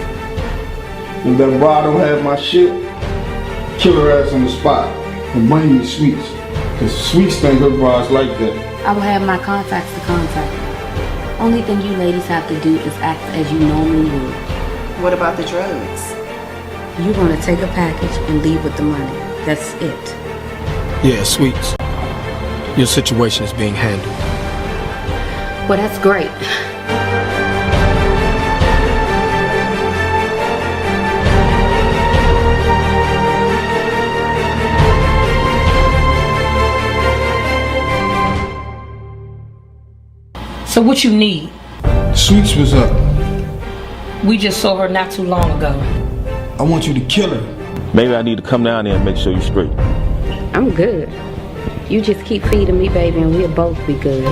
[SPEAKER 15] If that bride don't have my shit, kill her ass on the spot and bring me Sweets. Cause Sweets think her bride's like that.
[SPEAKER 4] I will have my contacts to contact. Only thing you ladies have to do is act as you normally would.
[SPEAKER 18] What about the drugs?
[SPEAKER 4] You're going to take a package and leave with the money. That's it.
[SPEAKER 14] Yeah, Sweets. Your situation is being handled.
[SPEAKER 4] Well, that's great.
[SPEAKER 18] So what you need?
[SPEAKER 15] Sweets was up.
[SPEAKER 18] We just saw her not too long ago.
[SPEAKER 15] I want you to kill her.
[SPEAKER 5] Maybe I need to come down there and make sure you're straight.
[SPEAKER 4] I'm good. You just keep feeding me, baby, and we'll both be good.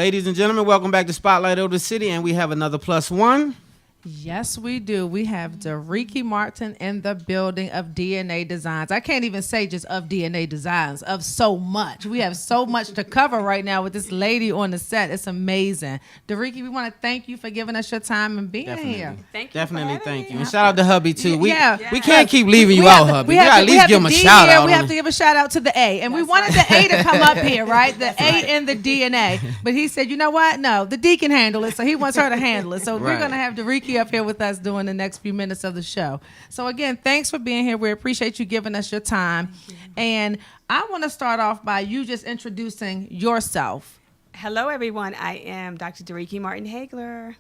[SPEAKER 2] Ladies and gentlemen, welcome back to Spotlight of the City, and we have another plus one.
[SPEAKER 3] Yes, we do. We have Dariki Martin in the building of DNA Designs. I can't even say just of DNA Designs, of so much. We have so much to cover right now with this lady on the set. It's amazing. Dariki, we want to thank you for giving us your time and being here.
[SPEAKER 4] Thank you.
[SPEAKER 2] Definitely thank you. And shout out to hubby, too. We
[SPEAKER 3] Yeah.
[SPEAKER 2] can't keep leaving you out, hubby. We got to at least give him a shout out.
[SPEAKER 3] We have to give a shout out to the A. And we wanted the A to come up here, right? The A in the DNA. But he said, you know what? No, the D can handle it. So he wants her to handle it. So we're going to have Dariki up here with us doing the next few minutes of the show. So again, thanks for being here. We appreciate you giving us your time. And I want to start off by you just introducing yourself.
[SPEAKER 19] Hello, everyone. I am Dr. Dariki Martin Hagler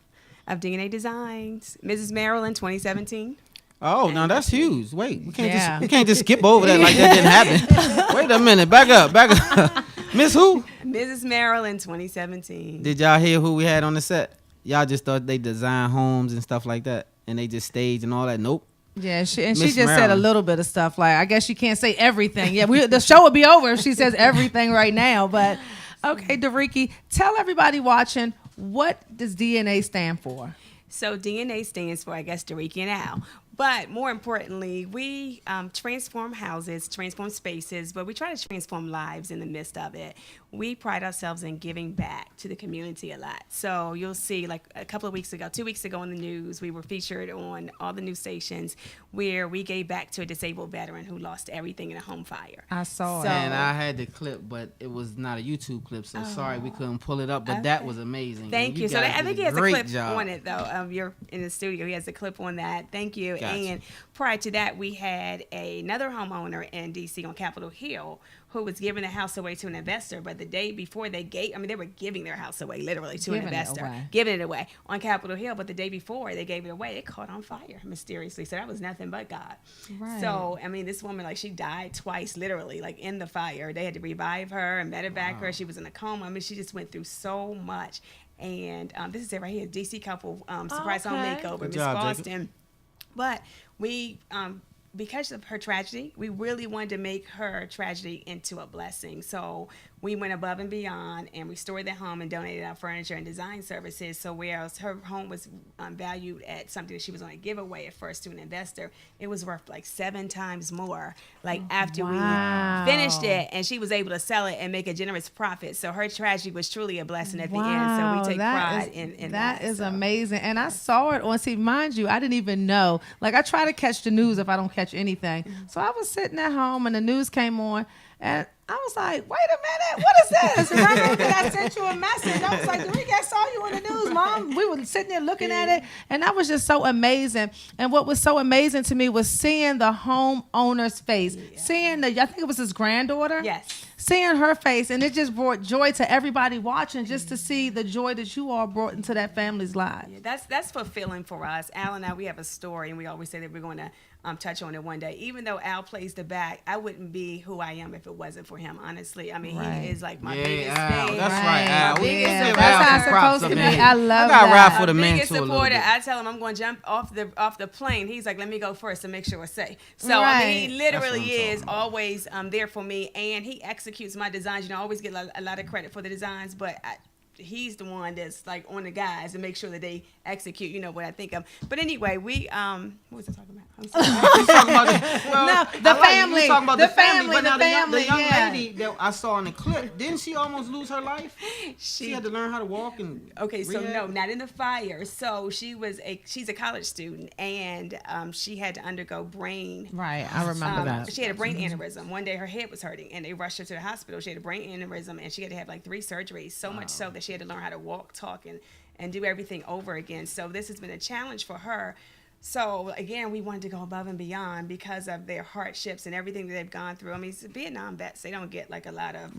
[SPEAKER 19] of DNA Designs, Mrs. Merlyn 2017.
[SPEAKER 2] Oh, now that's huge. Wait, we can't just skip over that like that didn't happen. Wait a minute. Back up. Miss who?
[SPEAKER 19] Mrs. Merlyn 2017.
[SPEAKER 2] Did y'all hear who we had on the set? Y'all just thought they design homes and stuff like that, and they just stage and all that. Nope.
[SPEAKER 3] Yeah, she just said a little bit of stuff. Like, I guess she can't say everything. Yeah, the show would be over if she says everything right now. But okay, Dariki, tell everybody watching, what does DNA stand for?
[SPEAKER 19] So DNA stands for, I guess, Dariki and Al. But more importantly, we transform houses, transform spaces, but we try to transform lives in the midst of it. We pride ourselves in giving back to the community a lot. So you'll see, like a couple of weeks ago, 2 weeks ago in the news, we were featured on all the news stations where we gave back to a disabled veteran who lost everything in a home fire.
[SPEAKER 3] I saw it.
[SPEAKER 2] And I had the clip, but it was not a YouTube clip, so sorry we couldn't pull it up, but that was amazing.
[SPEAKER 19] Thank you. So I think he has a clip on it, though.
[SPEAKER 2] Job.
[SPEAKER 19] You're in the studio. He has a clip on that. Thank you.
[SPEAKER 2] Gotcha.
[SPEAKER 19] And prior to that, we had another homeowner in D.C. on Capitol Hill who was giving the house away to an investor. But the day before they were giving their house away, literally, to an investor. Giving it away on Capitol Hill. But the day before they gave it away, it caught on fire mysteriously. So that was nothing but God.
[SPEAKER 3] Right.
[SPEAKER 19] So, I mean, this woman, like, she died twice, literally, like, in the fire. They had to revive her and medevac her. She was in a coma. I mean, she just went through so much. And this is it right here, DC couple, surprise home makeover, Miss Boston. But we, because of her tragedy, we really wanted to make her tragedy into a blessing. So we went above and beyond and restored the home and donated our furniture and design services. So whereas her home was valued at something that she was going to give away at first to an investor, it was worth like 7 times more. Like after we finished it, and she was able to sell it and make a generous profit. So her tragedy was truly a blessing at the end. So we take pride in that.
[SPEAKER 3] That is amazing. And I saw it on, see, mind you, I didn't even know. Like, I try to catch the news if I don't catch anything. So I was sitting at home and the news came on, and I was like, wait a minute, what is this? Remember I sent you a message. I was like, Dariki, I saw you on the news, Mom. We were sitting there looking at it, and that was just so amazing. And what was so amazing to me was seeing the homeowner's face, seeing I think it was his granddaughter.
[SPEAKER 19] Yes.
[SPEAKER 3] Seeing her face, and it just brought joy to everybody watching, just to see the joy that you all brought into that family's life.
[SPEAKER 19] Yeah, that's fulfilling for us. Al and I, we have a story, and we always say that we're going to touch on it one day. Even though Al plays the back, I wouldn't be who I am if it wasn't for him, honestly. I mean, he is like my biggest thing.
[SPEAKER 2] That's right, Al.
[SPEAKER 3] That's how it's supposed to be. I love
[SPEAKER 2] that. I got ride for the
[SPEAKER 19] men
[SPEAKER 2] biggest
[SPEAKER 19] supporter. I tell him I'm going to jump off the plane. He's like, let me go first to make sure it's safe. So I mean, he literally is always there for me, and he executes my designs. You know, I always get a lot of credit for the designs, but he's the one that's like on the guys and make sure that they execute, you know, what I think of. But anyway, we what was I talking about? I'm sorry.
[SPEAKER 3] The family.
[SPEAKER 2] Talking about the family. But
[SPEAKER 3] the
[SPEAKER 2] now
[SPEAKER 3] family,
[SPEAKER 2] the young lady that I saw in the clip, didn't she almost lose her life? She had to learn how to walk and
[SPEAKER 19] so no, not in the fire. So she's a college student, and she had to undergo brain.
[SPEAKER 3] Right, I remember that.
[SPEAKER 19] She had a brain aneurysm. One day her head was hurting, and they rushed her to the hospital. She had a brain aneurysm, and she had to have like 3 surgeries. So much so that she had to learn how to walk, talk, and do everything over again. So this has been a challenge for her. So again, we wanted to go above and beyond because of their hardships and everything that they've gone through. I mean, Vietnam vets, they don't get like a lot of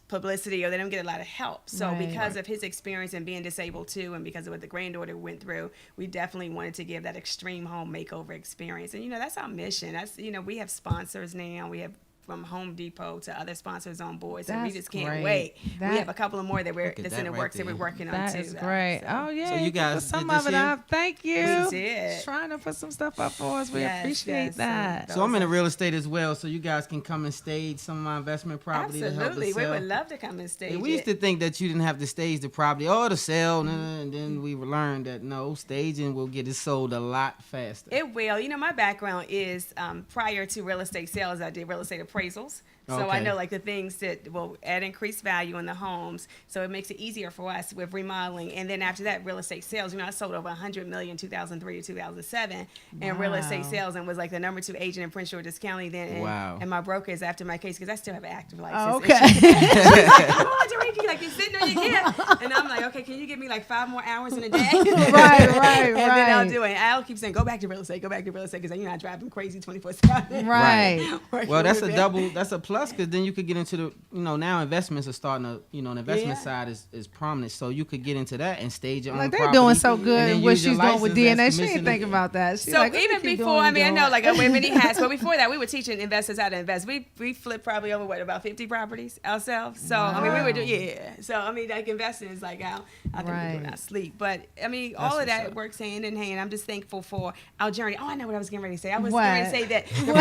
[SPEAKER 19] publicity, or they don't get a lot of help. So because of his experience and being disabled too, and because of what the granddaughter went through, we definitely wanted to give that extreme home makeover experience. And you know, that's our mission. That's, you know, we have sponsors now. We have Home Depot to other sponsors on board. So we
[SPEAKER 3] That's
[SPEAKER 19] just can't
[SPEAKER 3] great.
[SPEAKER 19] wait. We have a couple of more that's in the
[SPEAKER 2] right
[SPEAKER 19] works that we're
[SPEAKER 2] there.
[SPEAKER 19] working on
[SPEAKER 3] That
[SPEAKER 19] too.
[SPEAKER 3] is great. Oh yeah.
[SPEAKER 2] So you guys
[SPEAKER 3] put some
[SPEAKER 2] did
[SPEAKER 3] of
[SPEAKER 2] this
[SPEAKER 3] it
[SPEAKER 2] here?
[SPEAKER 3] up. Thank you.
[SPEAKER 19] We did.
[SPEAKER 3] Trying to put some stuff up for us. We
[SPEAKER 19] Yes,
[SPEAKER 3] appreciate
[SPEAKER 19] yes.
[SPEAKER 3] that.
[SPEAKER 2] So I'm in the real estate as well, so you guys can come and stage some of my investment property to help
[SPEAKER 19] Absolutely.
[SPEAKER 2] us
[SPEAKER 19] We
[SPEAKER 2] sell.
[SPEAKER 19] would love to come and stage
[SPEAKER 2] We used to think that you didn't have to stage the property or to sell, and then we learned that no, staging will get it sold a lot faster.
[SPEAKER 19] It will. You know, my background is prior to real estate sales, I did real estate appraisals. So I
[SPEAKER 2] Okay.
[SPEAKER 19] know like the things that will add increased value in the homes. So it makes it easier for us with remodeling. And then after that, real estate sales. You know, I sold over $100 million 2003 to 2007 in real estate
[SPEAKER 3] Wow.
[SPEAKER 19] sales and was like the #2 agent in Prince George's County then. And,
[SPEAKER 2] Wow.
[SPEAKER 19] and my broker is after my case because I still have an active license.
[SPEAKER 3] Oh,
[SPEAKER 19] And
[SPEAKER 3] okay.
[SPEAKER 19] she's like, come on, Jariki, like you're sitting on your gift. And I'm like, okay, can you give me like 5 more hours in a day?
[SPEAKER 3] right,
[SPEAKER 19] And then I'll do it. And I'll keep saying, go back to real estate because I drive them crazy 24/7.
[SPEAKER 3] Right.
[SPEAKER 2] Well, that's a plus because then you could get into the, now investments are starting to, the investment side is prominent. So you could get into that and stage your own
[SPEAKER 3] Like they're
[SPEAKER 2] property.
[SPEAKER 3] doing so
[SPEAKER 2] and
[SPEAKER 3] good
[SPEAKER 2] then
[SPEAKER 3] in what
[SPEAKER 2] use your
[SPEAKER 3] she's doing with
[SPEAKER 2] license as
[SPEAKER 3] DNA. She
[SPEAKER 2] commission
[SPEAKER 3] ain't thinking about that. She's
[SPEAKER 19] So
[SPEAKER 3] like, let me
[SPEAKER 19] even
[SPEAKER 3] keep
[SPEAKER 19] before,
[SPEAKER 3] doing
[SPEAKER 19] I mean, I
[SPEAKER 3] doing.
[SPEAKER 19] know like I wear many hats, but before that, we were teaching investors how to invest. We flipped probably over about 50 properties ourselves. So I mean, we would do So I mean, like investing is like I think we do it in our sleep. But I mean, all of that works hand in hand. I'm just thankful for our journey. Oh, I know what I was getting ready to say. I was getting ready to say that. The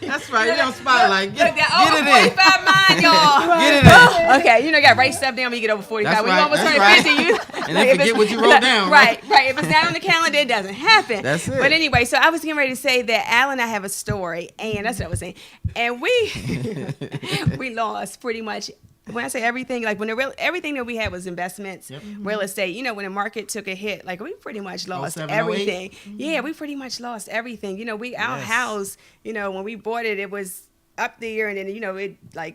[SPEAKER 2] That's right. You on spotlight. Get it
[SPEAKER 19] over
[SPEAKER 2] in.
[SPEAKER 19] 45 mind, y'all.
[SPEAKER 2] Get it in.
[SPEAKER 19] Okay, you got write stuff down when you get over 45.
[SPEAKER 2] That's
[SPEAKER 19] When you
[SPEAKER 2] right,
[SPEAKER 19] almost
[SPEAKER 2] that's
[SPEAKER 19] turn
[SPEAKER 2] right.
[SPEAKER 19] 50, you
[SPEAKER 2] And then forget what you wrote down.
[SPEAKER 19] Right. If it's not on the calendar, it doesn't happen.
[SPEAKER 2] That's it.
[SPEAKER 19] But anyway, so I was getting ready to say that Al and I have a story, and that's what I was saying. And we lost pretty much. When I say everything, like everything that we had was investments, real estate. You know, when the market took a hit, like we pretty much lost
[SPEAKER 2] 07,
[SPEAKER 19] everything.
[SPEAKER 2] 08?
[SPEAKER 19] Yeah, we pretty much lost everything. You know, our house, when we bought it, it was up there, and then it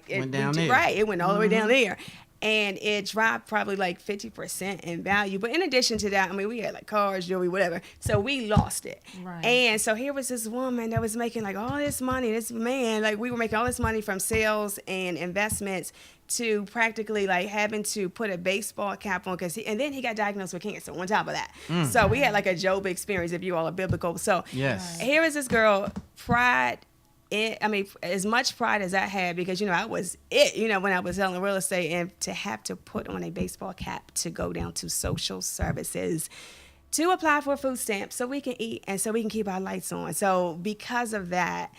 [SPEAKER 2] went down there.
[SPEAKER 19] Right, it went all the way down there. And it dropped probably like 50% in value. But in addition to that, I mean, we had like cars, jewelry, whatever. So we lost it.
[SPEAKER 3] Right.
[SPEAKER 19] And so here was this woman that was making like all this money. This man, like we were making all this money from sales and investments to practically like having to put a baseball cap on and then he got diagnosed with cancer on top of that. So we had like a Job experience if you all are biblical. So here is this girl, pride. As much pride as I had because, I was when I was selling real estate and to have to put on a baseball cap to go down to social services to apply for food stamps so we can eat and so we can keep our lights on. So because of that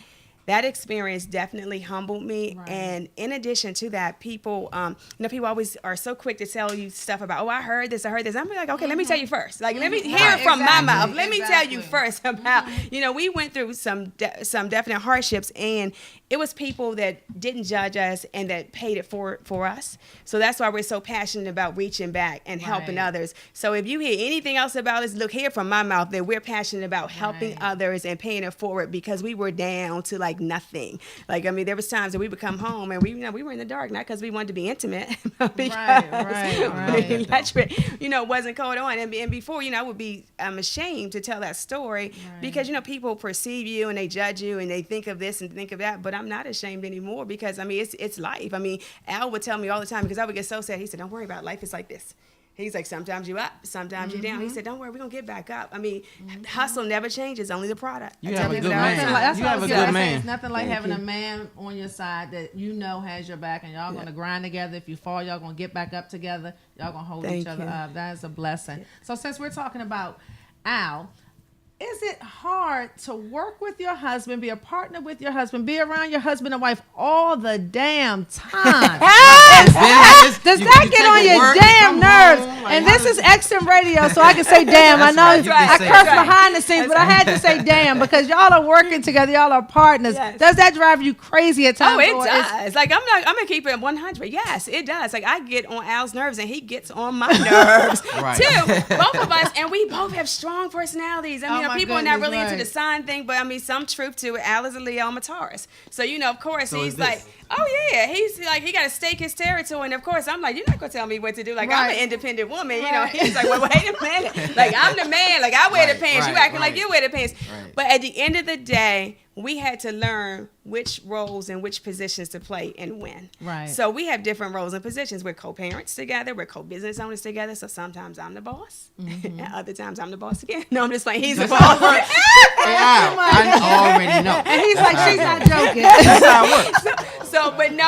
[SPEAKER 19] experience definitely humbled me. Right. And in addition to that, people, people always are so quick to tell you stuff about, oh, I heard this. I'm like, okay, let me tell you first. Like, let me hear it from my mouth. Let me tell you first about, we went through some definite hardships, and it was people that didn't judge us and that paid it for us. So that's why we're so passionate about reaching back and helping others. So if you hear anything else about us, look, hear from my mouth that we're passionate about helping others and paying it forward because we were down to like nothing. Like, I mean, there was times that we would come home and we were in the dark, not because we wanted to be intimate, but because the electric, wasn't going on. And before, I would be ashamed to tell that story because, people perceive you and they judge you and they think of this and think of that. But I'm not ashamed anymore because, it's life. Al would tell me all the time because I would get so sad. He said, don't worry about it. Life is like this. He's like, sometimes you up, sometimes you down. He said, don't worry, we're going to get back up. Hustle never changes, only the product.
[SPEAKER 2] You have a good man. You have a good man.
[SPEAKER 3] It's nothing like having a man on your side that has your back and y'all going to grind together. If you fall, y'all going to get back up together. Y'all going to hold each other up. That is a blessing. So since we're talking about Al, is it hard to work with your husband, be a partner with your husband, be around your husband and wife all the damn time? Does that get on your damn nerves? And this is XM Radio, so I can say damn. I know I curse behind the scenes, but I had to say damn because y'all are working together. Y'all are partners. Yes. Does that drive you crazy at times?
[SPEAKER 19] Oh, it does. Like, I'm gonna keep it 100. Yes, it does. Like, I get on Al's nerves and he gets on my nerves too. Both of us, and we both have strong personalities. People are not really into the sign thing, but some truth to it. Al is a Leo, I'm a Taurus. So, of course, he's like, oh yeah, he's like, he got to stake his territory. And of course, I'm like, you're not going to tell me what to do. Like, I'm an independent woman. He's like, well, wait a minute. Like, I'm the man. Like, I wear the pants. You acting like you wear the pants. Right. But at the end of the day, we had to learn which roles and which positions to play and when.
[SPEAKER 3] Right.
[SPEAKER 19] So we have different roles and positions. We're co-parents together. We're co-business owners together. So sometimes I'm the boss, and other times I'm the boss again. No, I'm just playing. He's the boss.
[SPEAKER 2] I already know.
[SPEAKER 3] And he's like, she's not joking.
[SPEAKER 2] That's how it works.
[SPEAKER 19] So, but no.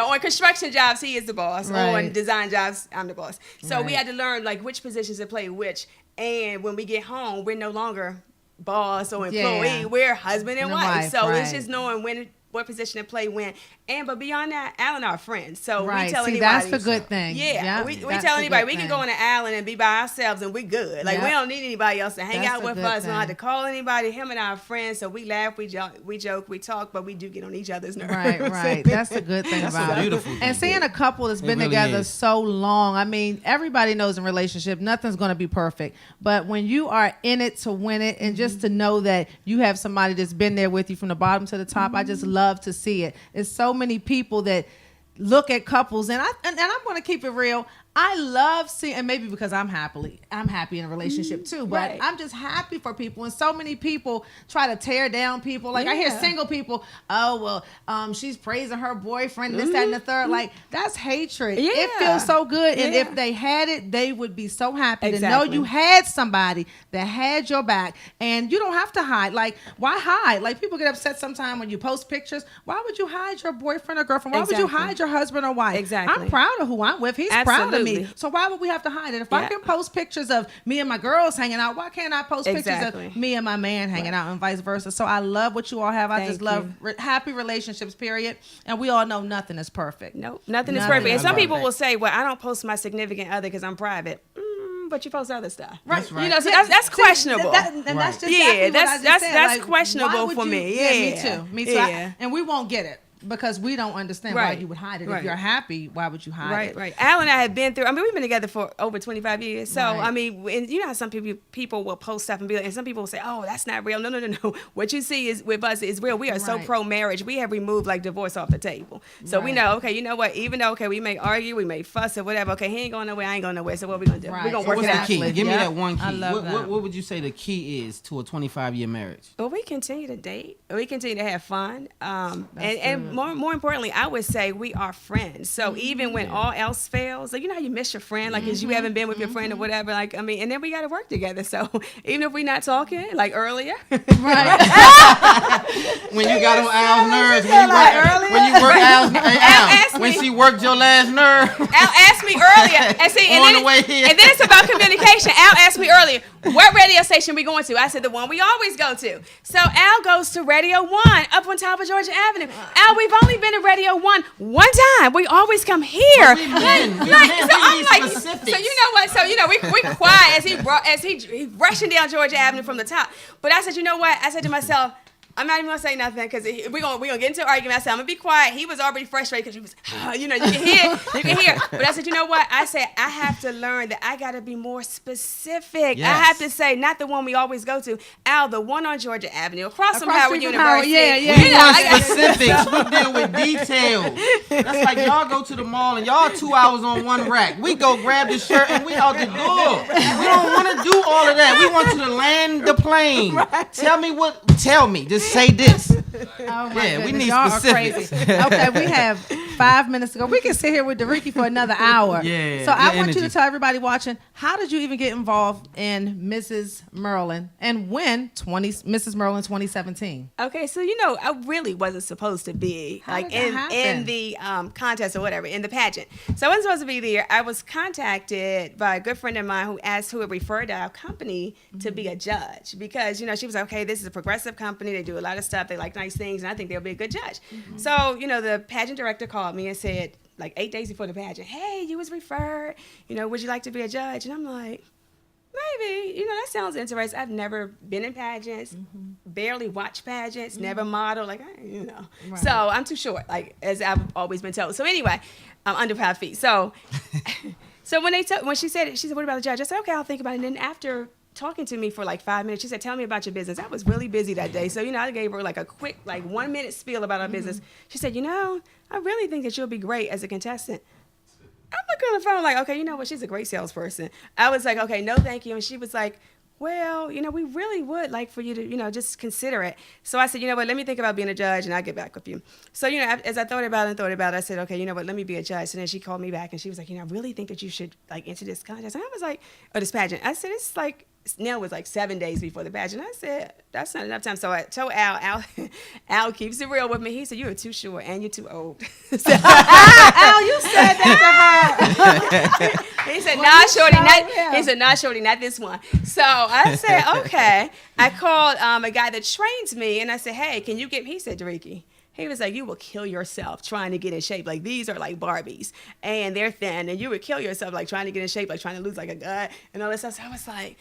[SPEAKER 19] On construction jobs, he is the boss.
[SPEAKER 3] Right.
[SPEAKER 19] On design jobs, I'm the boss. So we had to learn like which positions to play which. And when we get home, we're no longer boss or employee.
[SPEAKER 3] Yeah.
[SPEAKER 19] We're husband and wife. So it's
[SPEAKER 3] right.
[SPEAKER 19] just knowing what position to play when. But beyond that, Al and our friends. So
[SPEAKER 3] Right.
[SPEAKER 19] we tell
[SPEAKER 3] See,
[SPEAKER 19] anybody.
[SPEAKER 3] that's the good thing.
[SPEAKER 19] Yeah,
[SPEAKER 3] Yep,
[SPEAKER 19] we
[SPEAKER 3] that's
[SPEAKER 19] tell
[SPEAKER 3] the
[SPEAKER 19] anybody
[SPEAKER 3] good
[SPEAKER 19] we can
[SPEAKER 3] thing.
[SPEAKER 19] go into Allen and be by ourselves and we good. Like we
[SPEAKER 3] Yep.
[SPEAKER 19] don't need anybody else to hang
[SPEAKER 3] That's
[SPEAKER 19] out
[SPEAKER 3] the
[SPEAKER 19] with
[SPEAKER 3] good
[SPEAKER 19] us. We don't have to
[SPEAKER 3] thing.
[SPEAKER 19] call anybody. Him and our friends. So we laugh, we joke, we talk, but we do get on each other's nerves.
[SPEAKER 3] Right. That's the good thing
[SPEAKER 2] That's
[SPEAKER 3] about
[SPEAKER 2] a
[SPEAKER 3] it.
[SPEAKER 2] beautiful thing.
[SPEAKER 3] And seeing a couple that's been
[SPEAKER 2] really
[SPEAKER 3] together
[SPEAKER 2] is.
[SPEAKER 3] so long, I mean, everybody knows in relationship, nothing's going to be perfect. But when you are in it to win it, and just to know that you have somebody that's been there with you from the bottom to the top, I just love to see it. It's so many people that look at couples, and I'm going to keep it real. I love seeing, and maybe because I'm happy in a relationship too, but
[SPEAKER 19] Right.
[SPEAKER 3] I'm just happy for people. And so many people try to tear down people. Like I hear
[SPEAKER 19] Yeah.
[SPEAKER 3] single people, oh, well, she's praising her boyfriend, this, that, and the third. Like, that's hatred.
[SPEAKER 19] Yeah.
[SPEAKER 3] It feels so good. And
[SPEAKER 19] Yeah.
[SPEAKER 3] if they had it, they would be so happy to
[SPEAKER 19] Exactly.
[SPEAKER 3] know you had somebody that had your back. And you don't have to hide. Like, why hide? Like, people get upset sometimes when you post pictures. Why would you hide your boyfriend or girlfriend? Why would you
[SPEAKER 19] Exactly.
[SPEAKER 3] hide your husband or wife?
[SPEAKER 19] Exactly.
[SPEAKER 3] I'm proud of who I'm with. He's proud of me.
[SPEAKER 19] Absolutely.
[SPEAKER 3] So why would we have to hide it? If I
[SPEAKER 19] Yeah.
[SPEAKER 3] can post pictures of me and my girls hanging out, why can't I post pictures
[SPEAKER 19] Exactly.
[SPEAKER 3] of me and my man hanging out and vice versa? So I love what you all have. I
[SPEAKER 19] Thank
[SPEAKER 3] just love
[SPEAKER 19] you.
[SPEAKER 3] happy relationships, period. And we all know nothing is perfect.
[SPEAKER 19] Nope, nothing is
[SPEAKER 3] Nothing
[SPEAKER 19] perfect. And
[SPEAKER 3] is
[SPEAKER 19] some people
[SPEAKER 3] perfect.
[SPEAKER 19] will say, well, I don't post my significant other because I'm private. But you post other stuff.
[SPEAKER 3] Right.
[SPEAKER 19] You know, so that's questionable.
[SPEAKER 3] And that's just
[SPEAKER 19] Yeah,
[SPEAKER 3] exactly what I just said.
[SPEAKER 19] that's
[SPEAKER 3] Like,
[SPEAKER 19] questionable
[SPEAKER 3] why would
[SPEAKER 19] for
[SPEAKER 3] you-
[SPEAKER 19] me.
[SPEAKER 3] Yeah,
[SPEAKER 19] Yeah.
[SPEAKER 3] me too.
[SPEAKER 19] Yeah.
[SPEAKER 3] And we won't get it because we don't understand why
[SPEAKER 19] Right.
[SPEAKER 3] you would hide it.
[SPEAKER 19] Right.
[SPEAKER 3] If you're happy, why would you hide it?
[SPEAKER 19] Right. Al and I have been through. I mean, we've been together for over 25 years. So
[SPEAKER 3] Right.
[SPEAKER 19] I mean, and you know how some people will post stuff and be like, and some people will say, "Oh, that's not real." No. What you see is with us is real. We are so
[SPEAKER 3] Right.
[SPEAKER 19] pro marriage. We have removed like divorce off the table. So we
[SPEAKER 3] Right.
[SPEAKER 19] know, okay, you know what? Even though we may argue, we may fuss or whatever. Okay, he ain't going nowhere. I ain't going nowhere. So what we gonna do?
[SPEAKER 3] Right.
[SPEAKER 19] We're gonna work
[SPEAKER 2] What's
[SPEAKER 19] it
[SPEAKER 2] the
[SPEAKER 19] out.
[SPEAKER 2] key? Give me
[SPEAKER 3] Yep.
[SPEAKER 2] that one key.
[SPEAKER 3] I love that.
[SPEAKER 2] What would you say the key is to a 25-year marriage?
[SPEAKER 19] Well, we continue to date. We continue to have fun. And
[SPEAKER 3] good.
[SPEAKER 19] more importantly, I would say we are friends. So even when all else fails, like, you know how you miss your friend, like, because you haven't been with your friend or whatever, like, I mean, and then we got to work together. So even if we're not talking, like earlier.
[SPEAKER 3] Right.
[SPEAKER 2] When you got on Al's nerves,
[SPEAKER 19] like
[SPEAKER 2] when you work Al's
[SPEAKER 19] asked
[SPEAKER 2] when
[SPEAKER 19] me-
[SPEAKER 2] she worked your last nerve.
[SPEAKER 19] Al asked me earlier, and see,
[SPEAKER 2] On the way here.
[SPEAKER 19] and then it's about communication. Al asked me earlier, what radio station we going to? I said the one we always go to. So Al goes to Radio 1 up on top of Georgia Avenue. Al, we've only been to Radio 1 one time. We always come here.
[SPEAKER 2] But we've been.
[SPEAKER 19] So
[SPEAKER 2] We
[SPEAKER 19] I'm
[SPEAKER 2] need
[SPEAKER 19] like,
[SPEAKER 2] specifics.
[SPEAKER 19] so you know what? So you know we quiet as he rushing down Georgia Avenue from the top. But I said, you know what? I said to myself, I'm not even gonna say nothing because we're gonna get into an argument. I said I'm gonna be quiet. He was already frustrated because he was, you know, you can hear. But I said, you know what? I said I have to learn that I gotta be more specific.
[SPEAKER 2] Yes.
[SPEAKER 19] I have to say not the one we always go to. Al, the one on Georgia Avenue, across from
[SPEAKER 3] Across
[SPEAKER 19] Howard
[SPEAKER 3] street from Howard,
[SPEAKER 19] University.
[SPEAKER 3] yeah.
[SPEAKER 2] We
[SPEAKER 19] You know,
[SPEAKER 2] want
[SPEAKER 19] I gotta-
[SPEAKER 2] specifics. We deal with details. That's like y'all go to the mall and y'all 2 hours on one rack. We go grab the shirt and we out the door. We don't want to do all of that. We want you to land the plane. Tell me. Just say this.
[SPEAKER 3] Oh my
[SPEAKER 2] Yeah, we
[SPEAKER 3] goodness,
[SPEAKER 2] need
[SPEAKER 3] y'all
[SPEAKER 2] specifics.
[SPEAKER 3] are crazy. Okay, we have 5 minutes to go. We can sit here with Dariki for another hour.
[SPEAKER 2] Yeah,
[SPEAKER 3] So I
[SPEAKER 2] good
[SPEAKER 3] want you
[SPEAKER 2] energy.
[SPEAKER 3] to tell everybody watching, how did you even get involved in Mrs. Merlyn and when Mrs. Merlyn 2017?
[SPEAKER 19] Okay, so you know, I really wasn't supposed to be
[SPEAKER 3] How
[SPEAKER 19] like
[SPEAKER 3] did that
[SPEAKER 19] in
[SPEAKER 3] happen?
[SPEAKER 19] the contest or whatever, in the pageant. So I wasn't supposed to be there. I was contacted by a good friend of mine who had referred our company to be a judge because, you know, she was like, okay, this is a progressive company. They do a lot of stuff. They like nice things, and I think they'll be a good judge. So, you know, the pageant director called me and said, like 8 days before the pageant, hey, you was referred. You know, would you like to be a judge? And I'm like, maybe, you know, that sounds interesting. I've never been in pageants, barely watched pageants, never modeled, like, you know.
[SPEAKER 3] Right.
[SPEAKER 19] So I'm too short, like, as I've always been told. So anyway, I'm under 5 feet. So, so when she said it, she said, what about the judge? I said, okay, I'll think about it. And then after talking to me for like 5 minutes, she said, tell me about your business. I was really busy that day. So, you know, I gave her like a quick, like 1 minute spiel about our business. She said, you know, I really think that you'll be great as a contestant. I'm looking on the phone like, okay, you know what? She's a great salesperson. I was like, okay, no, thank you. And she was like, well, we really would like for you to, just consider it. So I said, you know what, let me think about being a judge and I'll get back with you. So, as I thought about it, I said, okay, you know what, let me be a judge. And then she called me back and she was like, I really think that you should like enter this contest. And I was like, or this pageant. I said, it's like, Nell was like 7 days before the pageant. I said, that's not enough time. So I told Al keeps it real with me. He said, you are too short and you're too old. So,
[SPEAKER 3] Al, you said that to her.
[SPEAKER 19] He said, nah, shorty, he said, nah, shorty, not this one. So I said, okay. I called a guy that trains me and I said, hey, can you get, he said, Dariki, he was like, you will kill yourself trying to get in shape. Like, these are like Barbies, and they're thin, and you would kill yourself, like, trying to get in shape, like, trying to lose, like, a gut, and all this stuff. So I was like,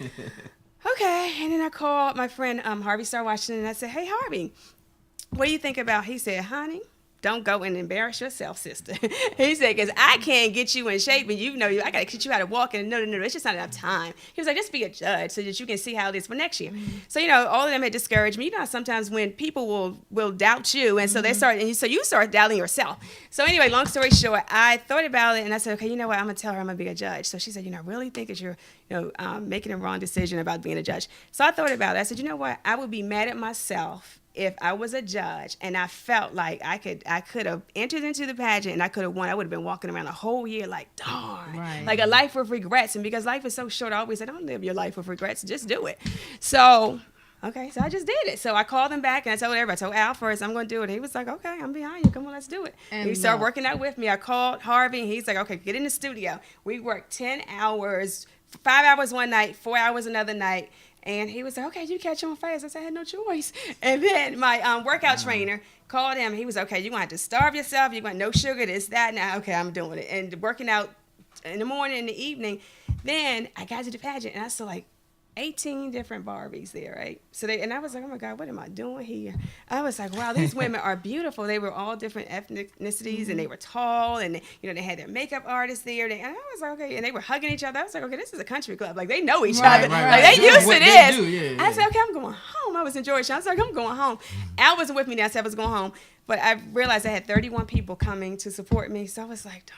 [SPEAKER 19] okay. And then I called my friend Harvey Washington, and I said, hey, Harvey, what do you think about, he said, honey, don't go and embarrass yourself, sister. He said, because I can't get you in shape, and I got to teach you how to walk, and no, it's just not enough time. He was like, just be a judge so that you can see how it is for next year. Mm-hmm. So, all of them had discouraged me. Sometimes when people will doubt you, and so they start, and so you start doubting yourself. So anyway, long story short, I thought about it, and I said, okay, you know what, I'm going to tell her I'm going to be a judge. So she said, I really think that you're, making a wrong decision about being a judge. So I thought about it. I said, you know what, I would be mad at myself if I was a judge and I felt like I could have entered into the pageant and I could have won. I would have been walking around a whole year like, darn, like a life with regrets. And because life is so short, I always say, don't live your life with regrets, just do it. So, okay, so I just did it. So I called him back and I told everybody, I told Al first, I'm going to do it. He was like, okay, I'm behind you. Come on, let's do it. And he started working out with me. I called Harvey and he's like, okay, get in the studio. We worked 10 hours, 5 hours one night, 4 hours another night. And he was like, okay, you catch on fast. I said, I had no choice. And then my workout trainer called him. He was okay, you're going to have to starve yourself. You're going to no sugar, this, that. Now, okay, I'm doing it. And working out in the morning, in the evening. Then I got to the pageant, and I saw like 18 different Barbies there, right? So and I was like, oh my God, what am I doing here? I was like, wow, these women are beautiful. They were all different ethnicities, and they were tall, and they had their makeup artists there. And I was like, okay, and they were hugging each other. I was like, okay, this is a country club. Like, they know each other. Like, they used to this. I said, okay, I'm going home. I was in Georgetown. I was like, I'm going home. Al wasn't with me now, so I was going home. But I realized I had 31 people coming to support me. So I was like,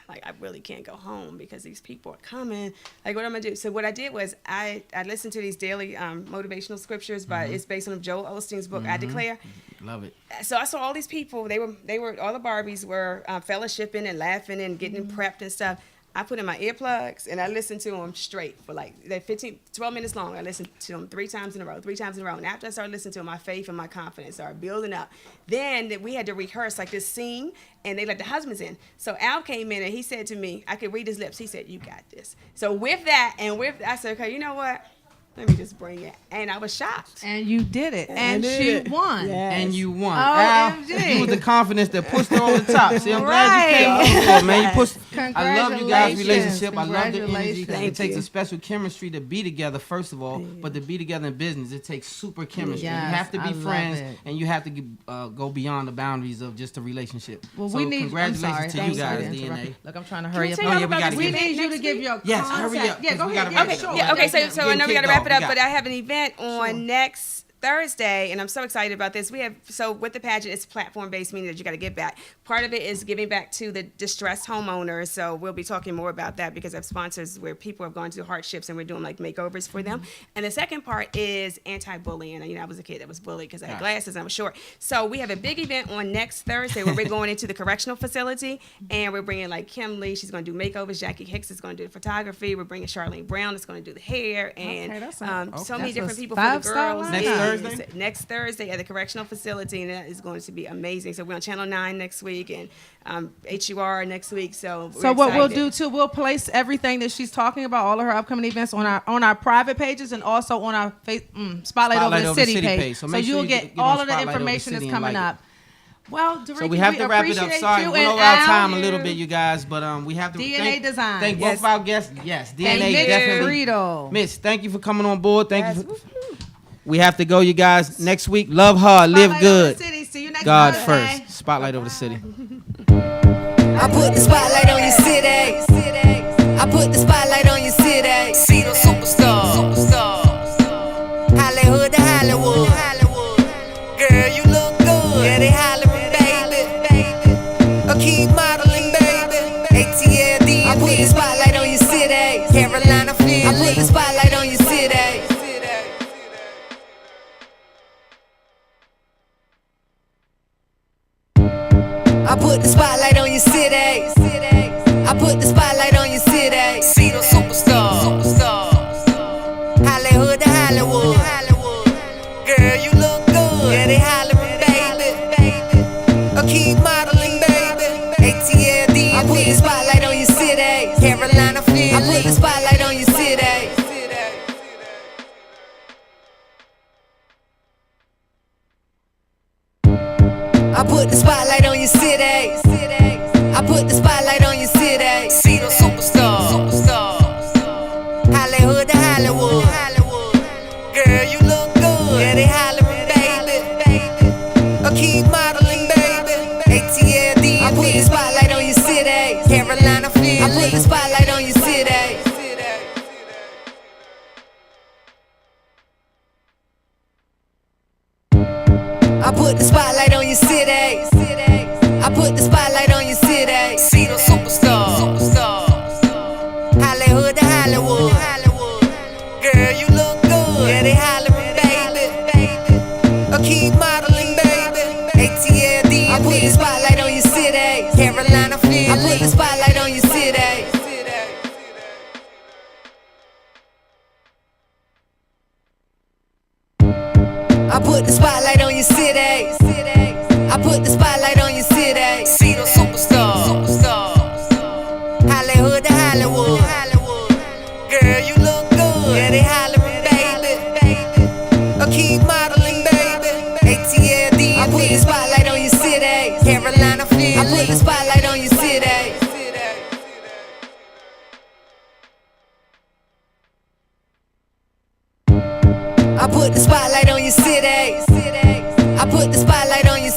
[SPEAKER 19] like, I really can't go home because these people are coming. Like, what am I going to do? So what I did was I listened to these daily motivational scriptures, it's based on Joel Osteen's book, I Declare.
[SPEAKER 2] Love it.
[SPEAKER 19] So I saw all these people. They were all the Barbies were fellowshipping and laughing and getting prepped and stuff. I put in my earplugs and I listened to them straight for like 12 minutes long. I listened to them 3 times in a row. And after I started listening to them, my faith and my confidence started building up. Then we had to rehearse like this scene, and they let the husbands in. So Al came in and he said to me, I could read his lips. He said, you got this. So with that I said, okay, you know what? Let me just bring it. And I was shocked.
[SPEAKER 3] And you did it. And she won.
[SPEAKER 19] Yes.
[SPEAKER 2] And you won.
[SPEAKER 3] OMG.
[SPEAKER 2] Al, you was the confidence that pushed her over the top. See, I'm glad you came over, man. You pushed. I love you guys' relationship. I love the energy. It takes a special chemistry to be together, first of all, but to be together in business, it takes super chemistry.
[SPEAKER 3] Yes,
[SPEAKER 2] you have to be friends,
[SPEAKER 3] it.
[SPEAKER 2] and you have to go beyond the boundaries of just a relationship.
[SPEAKER 3] Well,
[SPEAKER 2] so congratulations to you guys, DNA.
[SPEAKER 3] Look, I'm trying to hurry up.
[SPEAKER 19] We
[SPEAKER 3] need you to give your
[SPEAKER 2] Yes, hurry up.
[SPEAKER 3] Yeah, go ahead.
[SPEAKER 19] Okay, so I know we got to wrap it up, but I have an event on next Thursday, and I'm so excited about this. So with the pageant, it's platform-based, meaning that you got to give back. Part of it is giving back to the distressed homeowners. So we'll be talking more about that because I have sponsors where people have gone through hardships, and we're doing like makeovers for them. And the second part is anti-bullying. I was a kid that was bullied because I had glasses and I was short. So we have a big event on next Thursday where we're going into the correctional facility, and we're bringing like Kim Lee. She's going to do makeovers. Jackie Hicks is going to do the photography. We're bringing Charlene Brown that's going to do the hair, and so many different people for the girls. Next Thursday at the correctional facility, and that is going to be amazing. So we're on Channel 9 next week, and HUR next week. So
[SPEAKER 3] what we'll do too, we'll place everything that she's talking about, all of her upcoming events, on our private pages and also on our Spotlight Over the City page. So you'll get all of the information that's coming up. Well, Dariki,
[SPEAKER 2] so we have to wrap it up. Sorry, we went over our time a little bit, you guys, but we have to
[SPEAKER 3] DNA Design.
[SPEAKER 2] Thank both of our guests. Yes, DNA definitely. Mitch, thank you for coming on board. Thank you. We have to go, you guys. Next week, love hard, live good.
[SPEAKER 3] See you next
[SPEAKER 2] God
[SPEAKER 3] Thursday.
[SPEAKER 2] first. Spotlight over the city.
[SPEAKER 1] I put the spotlight on your city. I put the spotlight on your city. See the superstars. Hollywood to Hollywood. Girl, you look good. Yeah, they hollering, baby. Keep modeling, baby. ATL, I put the spotlight on your city. Carolina, Philly. I put the spotlight on your city. family. I put the spotlight on your city. I put the spotlight on your city. I put the spotlight on your city. See the superstar. Hollywood to Hollywood. Girl, you look good. Yeah, they hollering, baby. I keep modeling, baby. ATLD. I put the spotlight on your city. Carolina, Philly. I put the spotlight on your city. I put the spotlight on your city. I put the spotlight on your city. See the superstar. Hollywood to Hollywood. Girl, you look good. Yeah, they hollering, baby. I keep modeling, baby. ATLD. I put the spotlight on your city. Carolina, Philly. I put the spotlight on your city. I put the spotlight on your city. I put the spotlight on your city. See the superstar. Hollywood to Hollywood. Girl, you look good. Yeah, they hollering, baby. I keep modeling, baby. ATLD. I put the spotlight on your city. Carolina, Philly. I put the spotlight on your city. I put the spotlight on your city. I put the spotlight on your